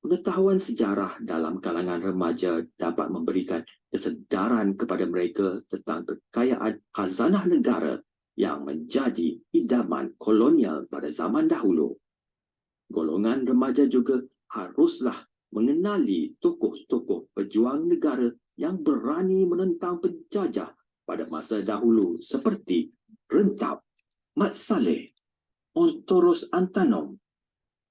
Pengetahuan sejarah dalam kalangan remaja dapat memberikan kesedaran kepada mereka tentang kekayaan khazanah negara yang menjadi idaman kolonial pada zaman dahulu. Golongan remaja juga haruslah mengenali tokoh-tokoh pejuang negara yang berani menentang penjajah pada masa dahulu seperti Rentap, Mat Saleh, Ontoros Antanom,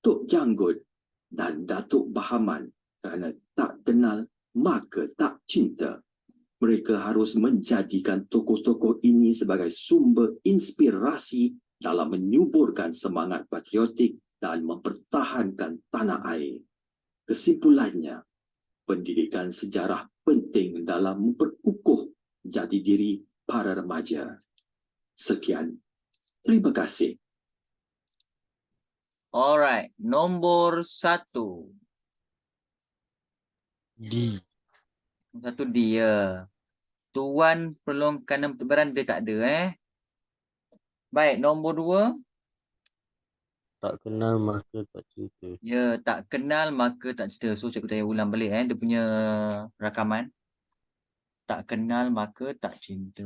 Tok Janggut dan Datuk Bahaman kerana tak kenal maka tak cinta. Mereka harus menjadikan tokoh-tokoh ini sebagai sumber inspirasi dalam menyuburkan semangat patriotik dan mempertahankan tanah air. Kesimpulannya, pendidikan sejarah penting dalam memperkukuh jati diri para remaja. Sekian. Terima kasih. Alright, nombor 1. D. Satu dia. Tuan Perlong Kanan Pertubaran dia tak ada Baik, nombor 2. Tak kenal maka tak cinta. Ya, tak kenal maka tak cinta. So, cikgu tanya ulang balik dia punya rakaman. Tak kenal maka tak cinta.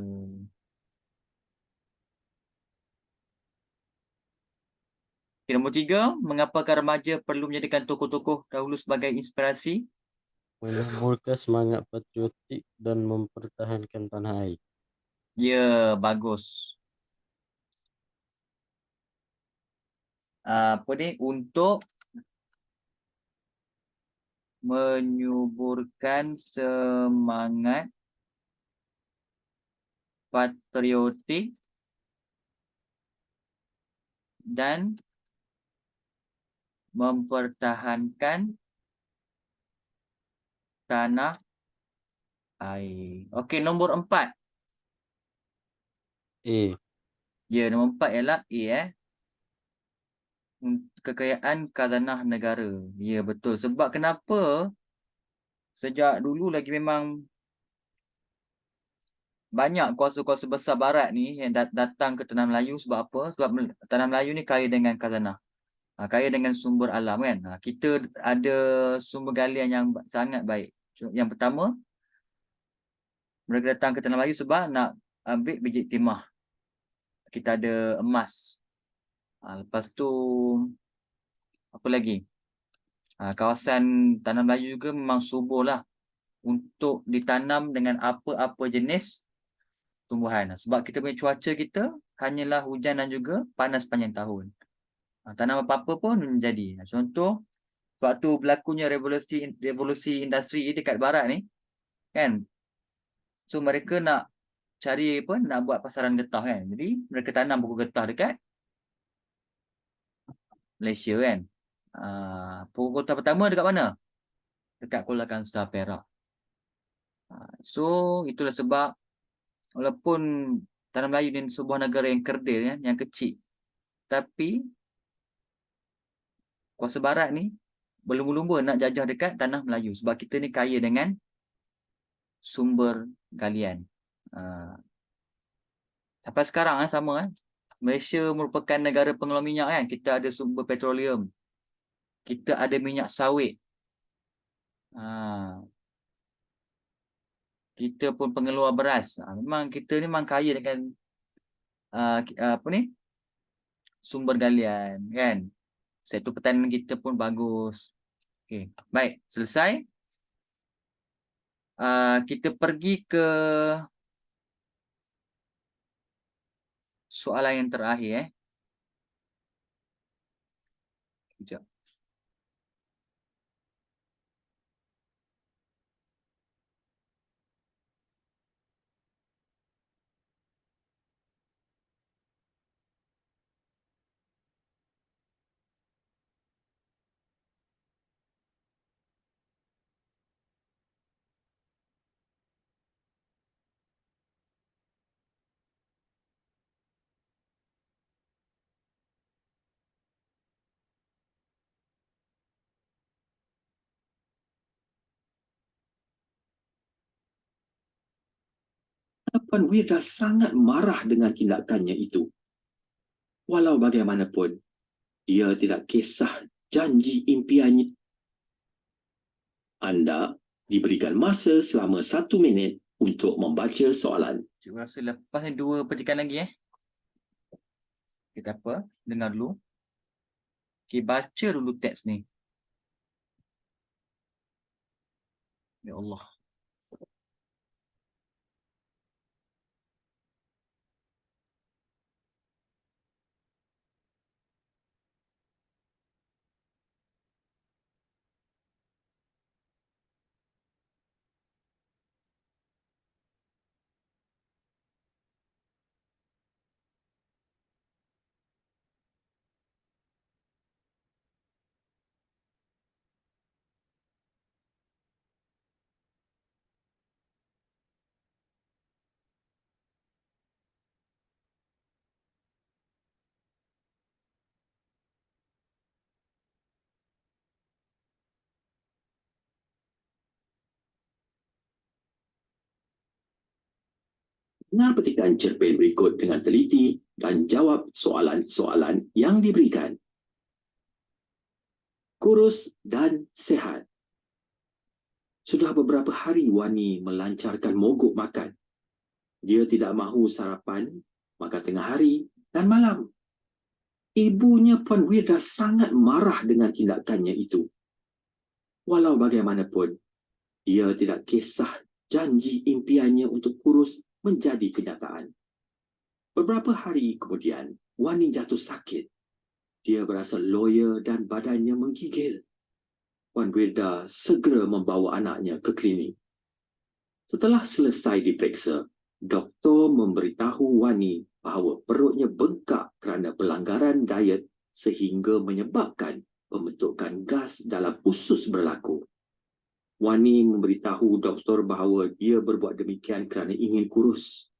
Okay, nombor 3. Mengapakah remaja perlu menjadikan tokoh-tokoh dahulu sebagai inspirasi? Menaburkan semangat patriotik dan mempertahankan tanah air. Ya, bagus. Apa ni? Untuk menyuburkan semangat patriotik dan mempertahankan tanah air. Okey, nombor 4. A. Ya, nombor 4 ialah A kekayaan khazanah negara. Ya, betul. Sebab kenapa? Sejak dulu lagi memang banyak kuasa-kuasa besar barat ni yang datang ke Tanah Melayu sebab apa? Sebab Tanah Melayu ni kaya dengan khazanah. Kaya dengan sumber alam kan. Kita ada sumber galian yang sangat baik. Yang pertama, mereka datang ke Tanah Melayu sebab nak ambil biji timah. Kita ada emas. Lepas tu, apa lagi? Kawasan Tanah Melayu juga memang subur lah untuk ditanam dengan apa-apa jenis tumbuhan. Sebab kita punya cuaca kita hanyalah hujan dan juga panas panjang tahun. Tanam apa-apa pun menjadi. Contoh, waktu berlakunya revolusi industri dekat barat ni, kan? So mereka nak cari apa? Nak buat pasaran getah kan. Jadi mereka tanam pokok getah dekat Malaysia kan. Pokok getah pertama dekat mana? Dekat Kuala Kangsar, Perak. So itulah sebab walaupun Tanah Melayu ni sebuah negara yang kerdil kan, yang kecil, tapi kuasa barat ni berlumba-lumba nak jajah dekat Tanah Melayu sebab kita ni kaya dengan sumber galian. Sampai sekarang sama Malaysia merupakan negara pengeluar minyak kan. Kita ada sumber petroleum. Kita ada minyak sawit. Ha, kita pun pengeluar beras. Memang kita ni memang kaya dengan apa ni? Sumber galian kan. Sektor pertanian kita pun bagus. Okey, baik, selesai. Kita pergi ke soalan yang terakhir Sekejap. Puan Wirda sangat marah dengan tindakannya itu. Walau bagaimanapun, dia tidak kisah janji impiannya. Anda diberikan masa selama 1 minit untuk membaca soalan. Cikgu rasa lepas ni 2 petikan lagi Kita apa? Dengar dulu. Okey, baca dulu teks ni. Ya Allah. Dengar petikan cerpen berikut dengan teliti dan jawab soalan-soalan yang diberikan. Kurus dan sehat. Sudah beberapa hari Wani melancarkan mogok makan. Dia tidak mahu sarapan, makan tengah hari dan malam. Ibunya Puan Wirda sangat marah dengan tindakannya itu. Walau bagaimanapun, dia tidak kisah janji impiannya untuk kurus menjadi kenyataan. Beberapa hari kemudian, Wani jatuh sakit. Dia berasa loya dan badannya menggigil. Puan Wirda segera membawa anaknya ke klinik. Setelah selesai diperiksa, doktor memberitahu Wani bahawa perutnya bengkak kerana pelanggaran diet sehingga menyebabkan pembentukan gas dalam usus berlaku. Wani memberitahu doktor bahawa dia berbuat demikian kerana ingin kurus.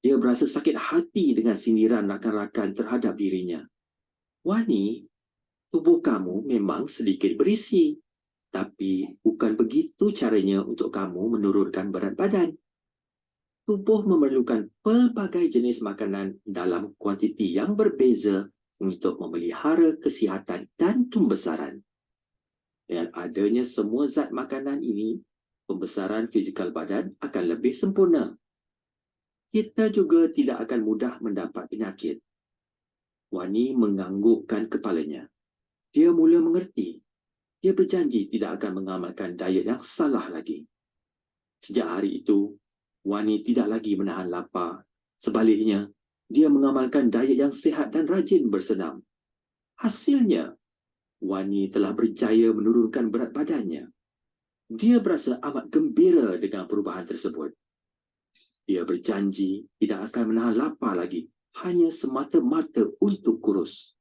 Dia berasa sakit hati dengan sindiran rakan-rakan terhadap dirinya. Wani, tubuh kamu memang sedikit berisi, tapi bukan begitu caranya untuk kamu menurunkan berat badan. Tubuh memerlukan pelbagai jenis makanan dalam kuantiti yang berbeza untuk memelihara kesihatan dan pembesaran. Dengan adanya semua zat makanan ini, pembesaran fizikal badan akan lebih sempurna. Kita juga tidak akan mudah mendapat penyakit. Wani menganggukkan kepalanya. Dia mula mengerti. Dia berjanji tidak akan mengamalkan diet yang salah lagi. Sejak hari itu, Wani tidak lagi menahan lapar. Sebaliknya, dia mengamalkan diet yang sihat dan rajin bersenam. Hasilnya, Wani telah berjaya menurunkan berat badannya. Dia berasa amat gembira dengan perubahan tersebut. Dia berjanji tidak akan menahan lapar lagi, hanya semata-mata untuk kurus.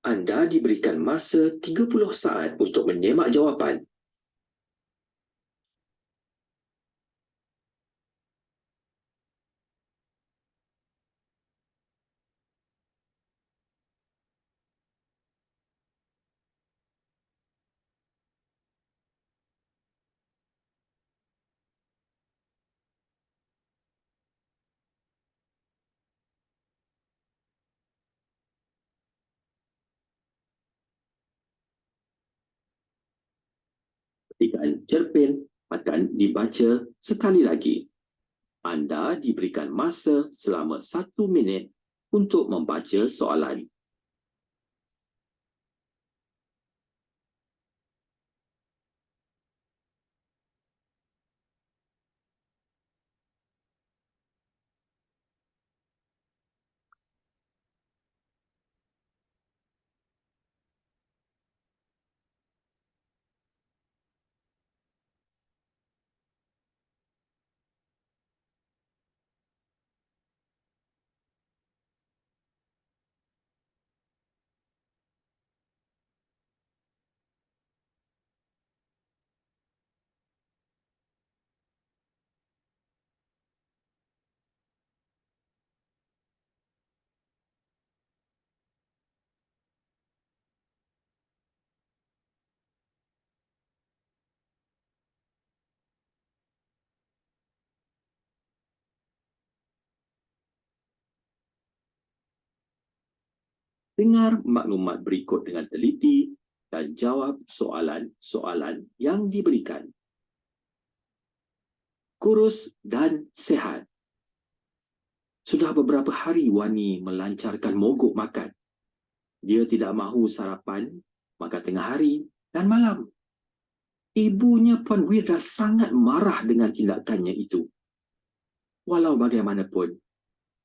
Anda diberikan masa 30 saat untuk menyemak jawapan. Pastikan cerpen akan dibaca sekali lagi. Anda diberikan masa selama 1 minit untuk membaca soalan. Dengar maklumat berikut dengan teliti dan jawab soalan-soalan yang diberikan. Kurus dan sehat. Sudah beberapa hari Wani melancarkan mogok makan. Dia tidak mahu sarapan, makan tengah hari dan malam. Ibunya Puan Wirda sangat marah dengan tindakannya itu. Walau bagaimanapun,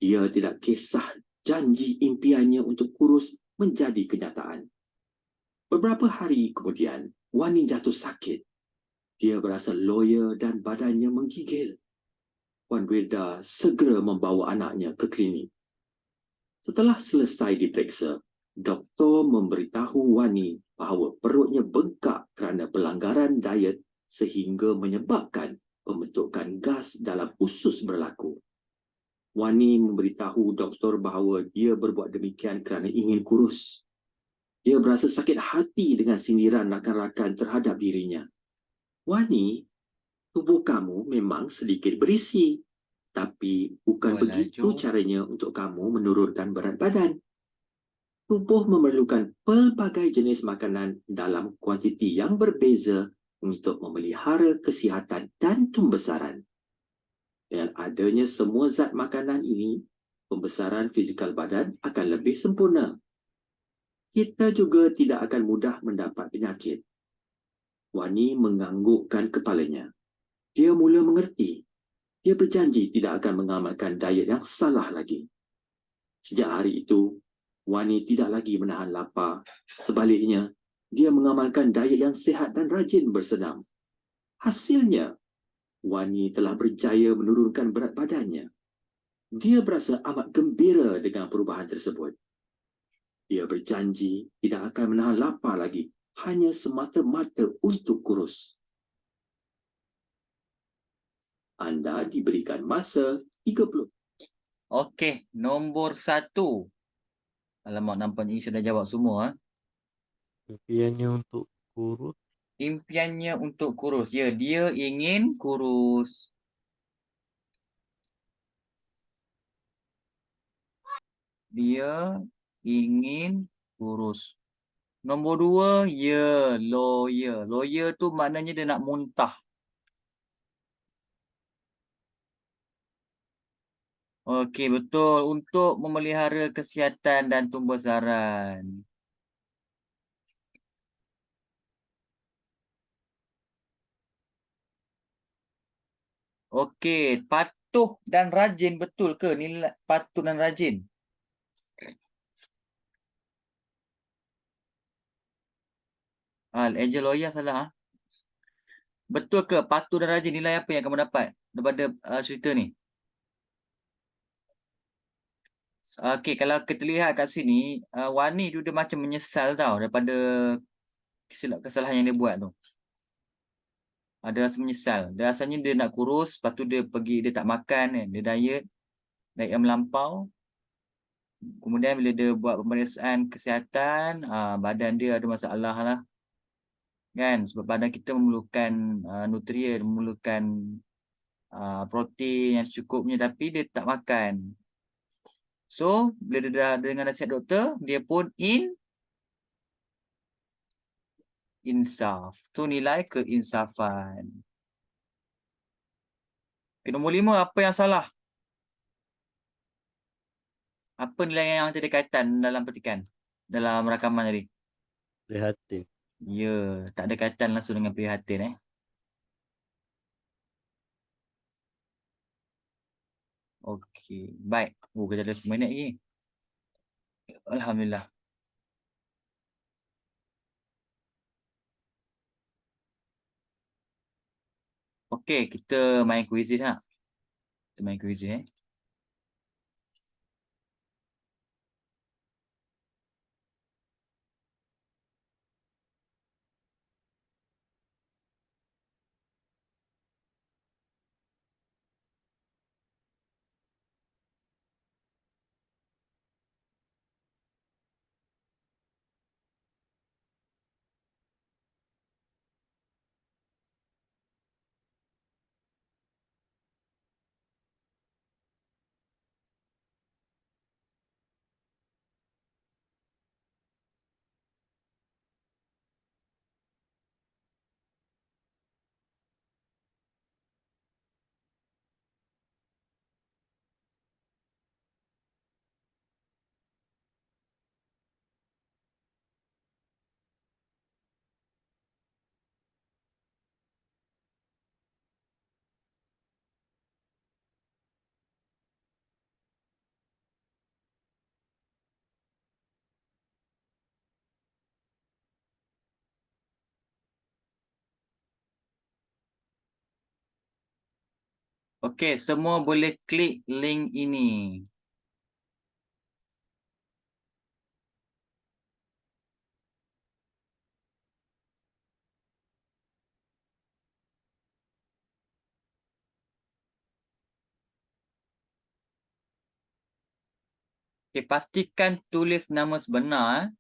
dia tidak kisah janji impiannya untuk kurus menjadi kenyataan. Beberapa hari kemudian, Wani jatuh sakit. Dia berasa loya dan badannya menggigil. Puan Wirda segera membawa anaknya ke klinik. Setelah selesai diperiksa, doktor memberitahu Wani bahawa perutnya bengkak kerana pelanggaran diet sehingga menyebabkan pembentukan gas dalam usus berlaku. Wani memberitahu doktor bahawa dia berbuat demikian kerana ingin kurus. Dia berasa sakit hati dengan sindiran rakan-rakan terhadap dirinya. Wani, tubuh kamu memang sedikit berisi, tapi bukan Betul, begitu Laju. caranya untuk kamu menurunkan berat badan. Tubuh memerlukan pelbagai jenis makanan dalam kuantiti yang berbeza untuk memelihara kesihatan dan pembesaran. Dengan adanya semua zat makanan ini, pembesaran fizikal badan akan lebih sempurna. Kita juga tidak akan mudah mendapat penyakit. Wani menganggukkan kepalanya. Dia mula mengerti. Dia berjanji tidak akan mengamalkan diet yang salah lagi. Sejak hari itu, Wani tidak lagi menahan lapar. Sebaliknya, dia mengamalkan diet yang sihat dan rajin bersenam. Hasilnya, Wani telah berjaya menurunkan berat badannya. Dia berasa amat gembira dengan perubahan tersebut. Dia berjanji tidak akan menahan lapar lagi, hanya semata-mata untuk kurus. Anda diberikan masa 30. Okey, nombor 1. Alamak, nampaknya sudah jawab semua. Impiannya untuk kurus. Impiannya untuk kurus. Ya, dia ingin kurus. Dia ingin kurus. Nombor 2, ya, lawyer. Lawyer tu maknanya dia nak muntah. Okey, betul. Untuk memelihara kesihatan dan pembesaran. Okey, patuh dan rajin, betul ke nilai patuh dan rajin? Agent lawyer salah. Betul ke patuh dan rajin, nilai apa yang kamu dapat daripada cerita ni? Okey, kalau kita lihat kat sini, Wani tu dia macam menyesal tau daripada kesalahan yang dia buat tu. Dia rasa menyesal. Dia rasanya dia nak kurus, lepas tu dia pergi, dia tak makan kan, dia diet yang melampau. Kemudian bila dia buat pemeriksaan kesihatan, badan dia ada masalah lah. Kan, sebab badan kita memerlukan nutrien, memerlukan protein yang secukupnya, tapi dia tak makan. So, bila dia dah dengan nasihat doktor, dia pun insaf. Tu nilai keinsafan. Okay, nombor 5, apa yang salah? Apa nilai yang jadi kaitan dalam petikan? Dalam rakaman tadi? Prihatin. Ya, tak ada kaitan langsung dengan prihatin Okey, baik. Oh, kita ada 10 minit lagi. Alhamdulillah. Okey, kita main kuisis ha. Kita main kuisis Okey, semua boleh klik link ini. Okey, pastikan tulis nama sebenar.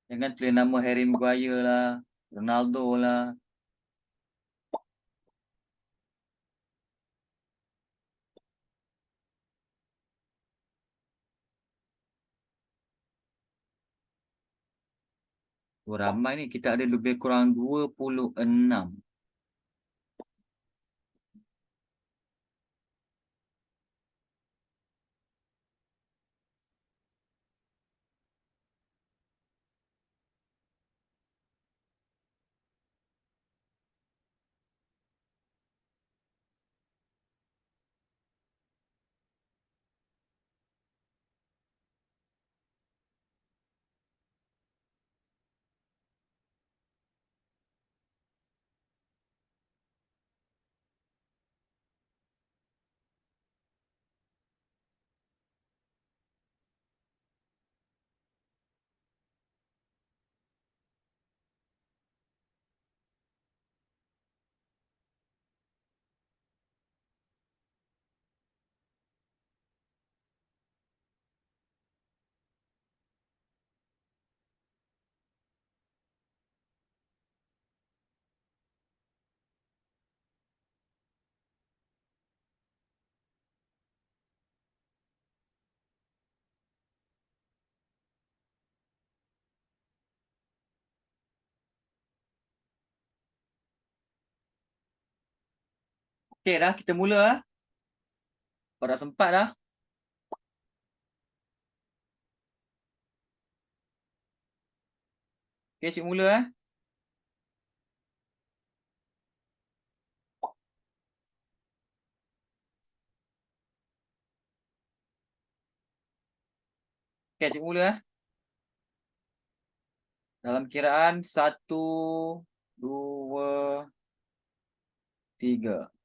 Jangan tulis nama Harry Maguire lah, Ronaldo lah. Oh, ramai ni. Kita ada lebih kurang 26. Okey dah, kita mula ah. Kau dah sempat dah. Okey, cik mula Okey, cik mula Dalam kiraan 1, 2, 3.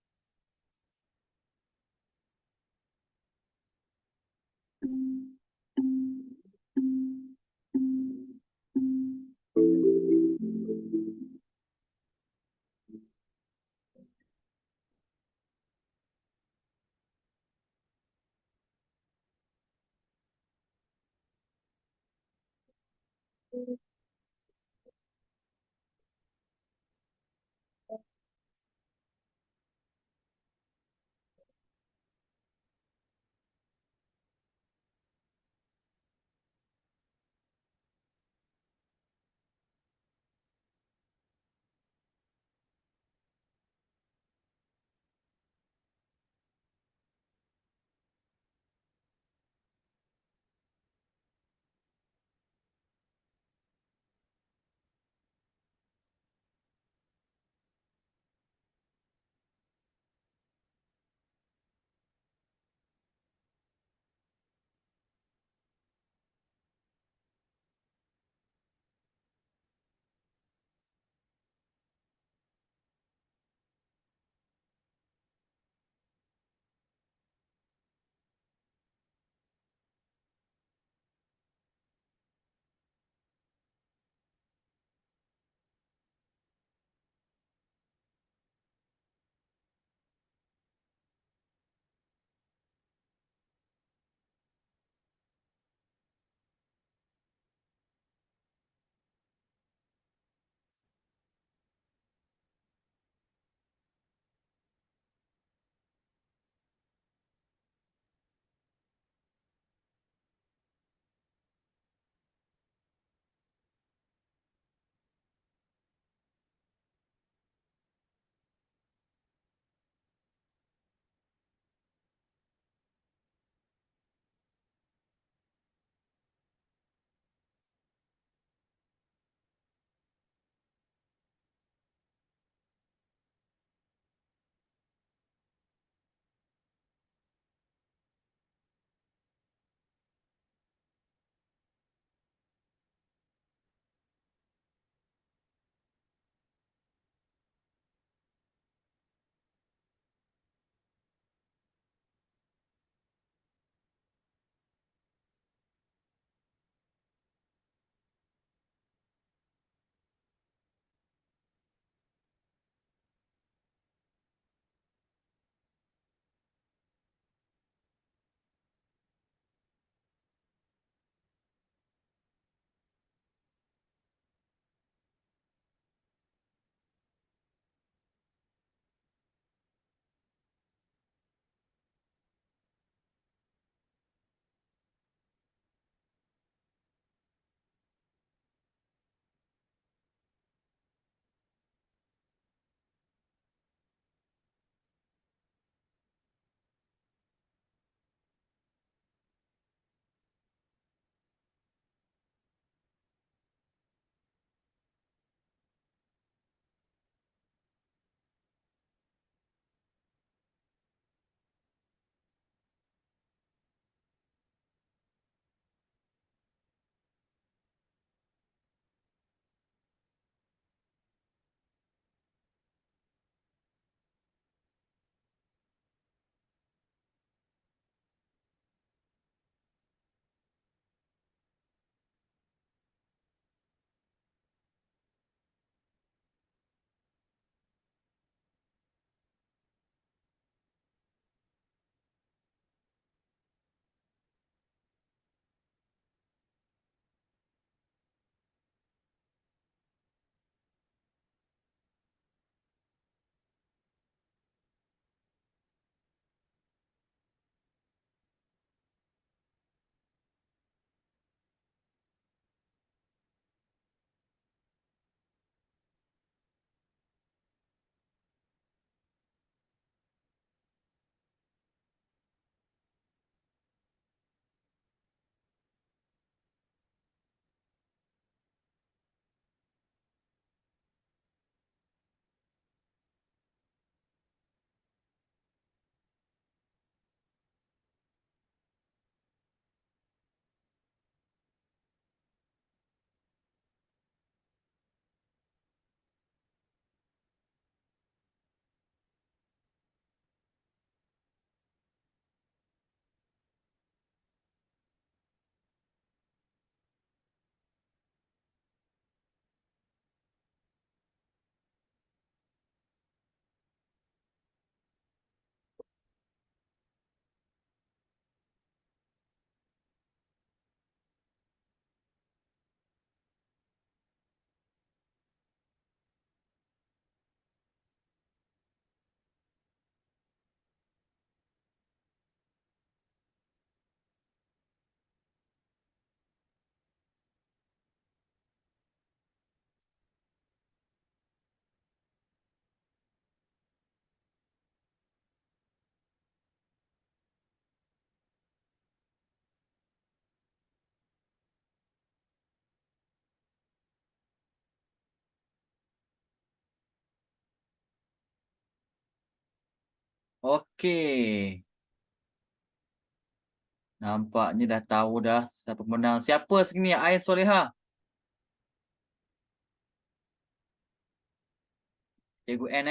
Okey. Nampaknya dah tahu dah siapa pemenang. Siapa sini Ain Solehah? Cikgu N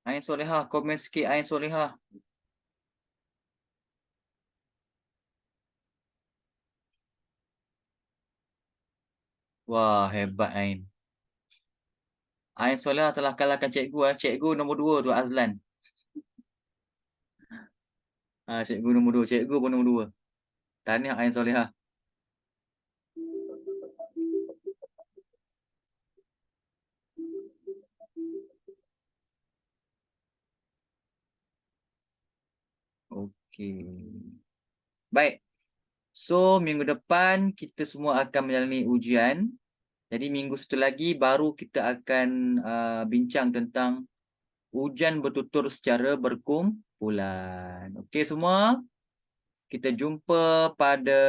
Ain Solehah, komen sikit Ain Solehah. Wah, hebat Ain. Ain Solehah telah kalahkan cikgu. Cikgu nombor 2 tu Azlan. Cikgu nombor 2. Cikgu pun nombor 2. Tahniah Ain Solehah. Okey. Baik. So, minggu depan kita semua akan menjalani ujian. Jadi minggu satu lagi baru kita akan bincang tentang ujian bertutur secara berkumpulan. Okey semua? Kita jumpa pada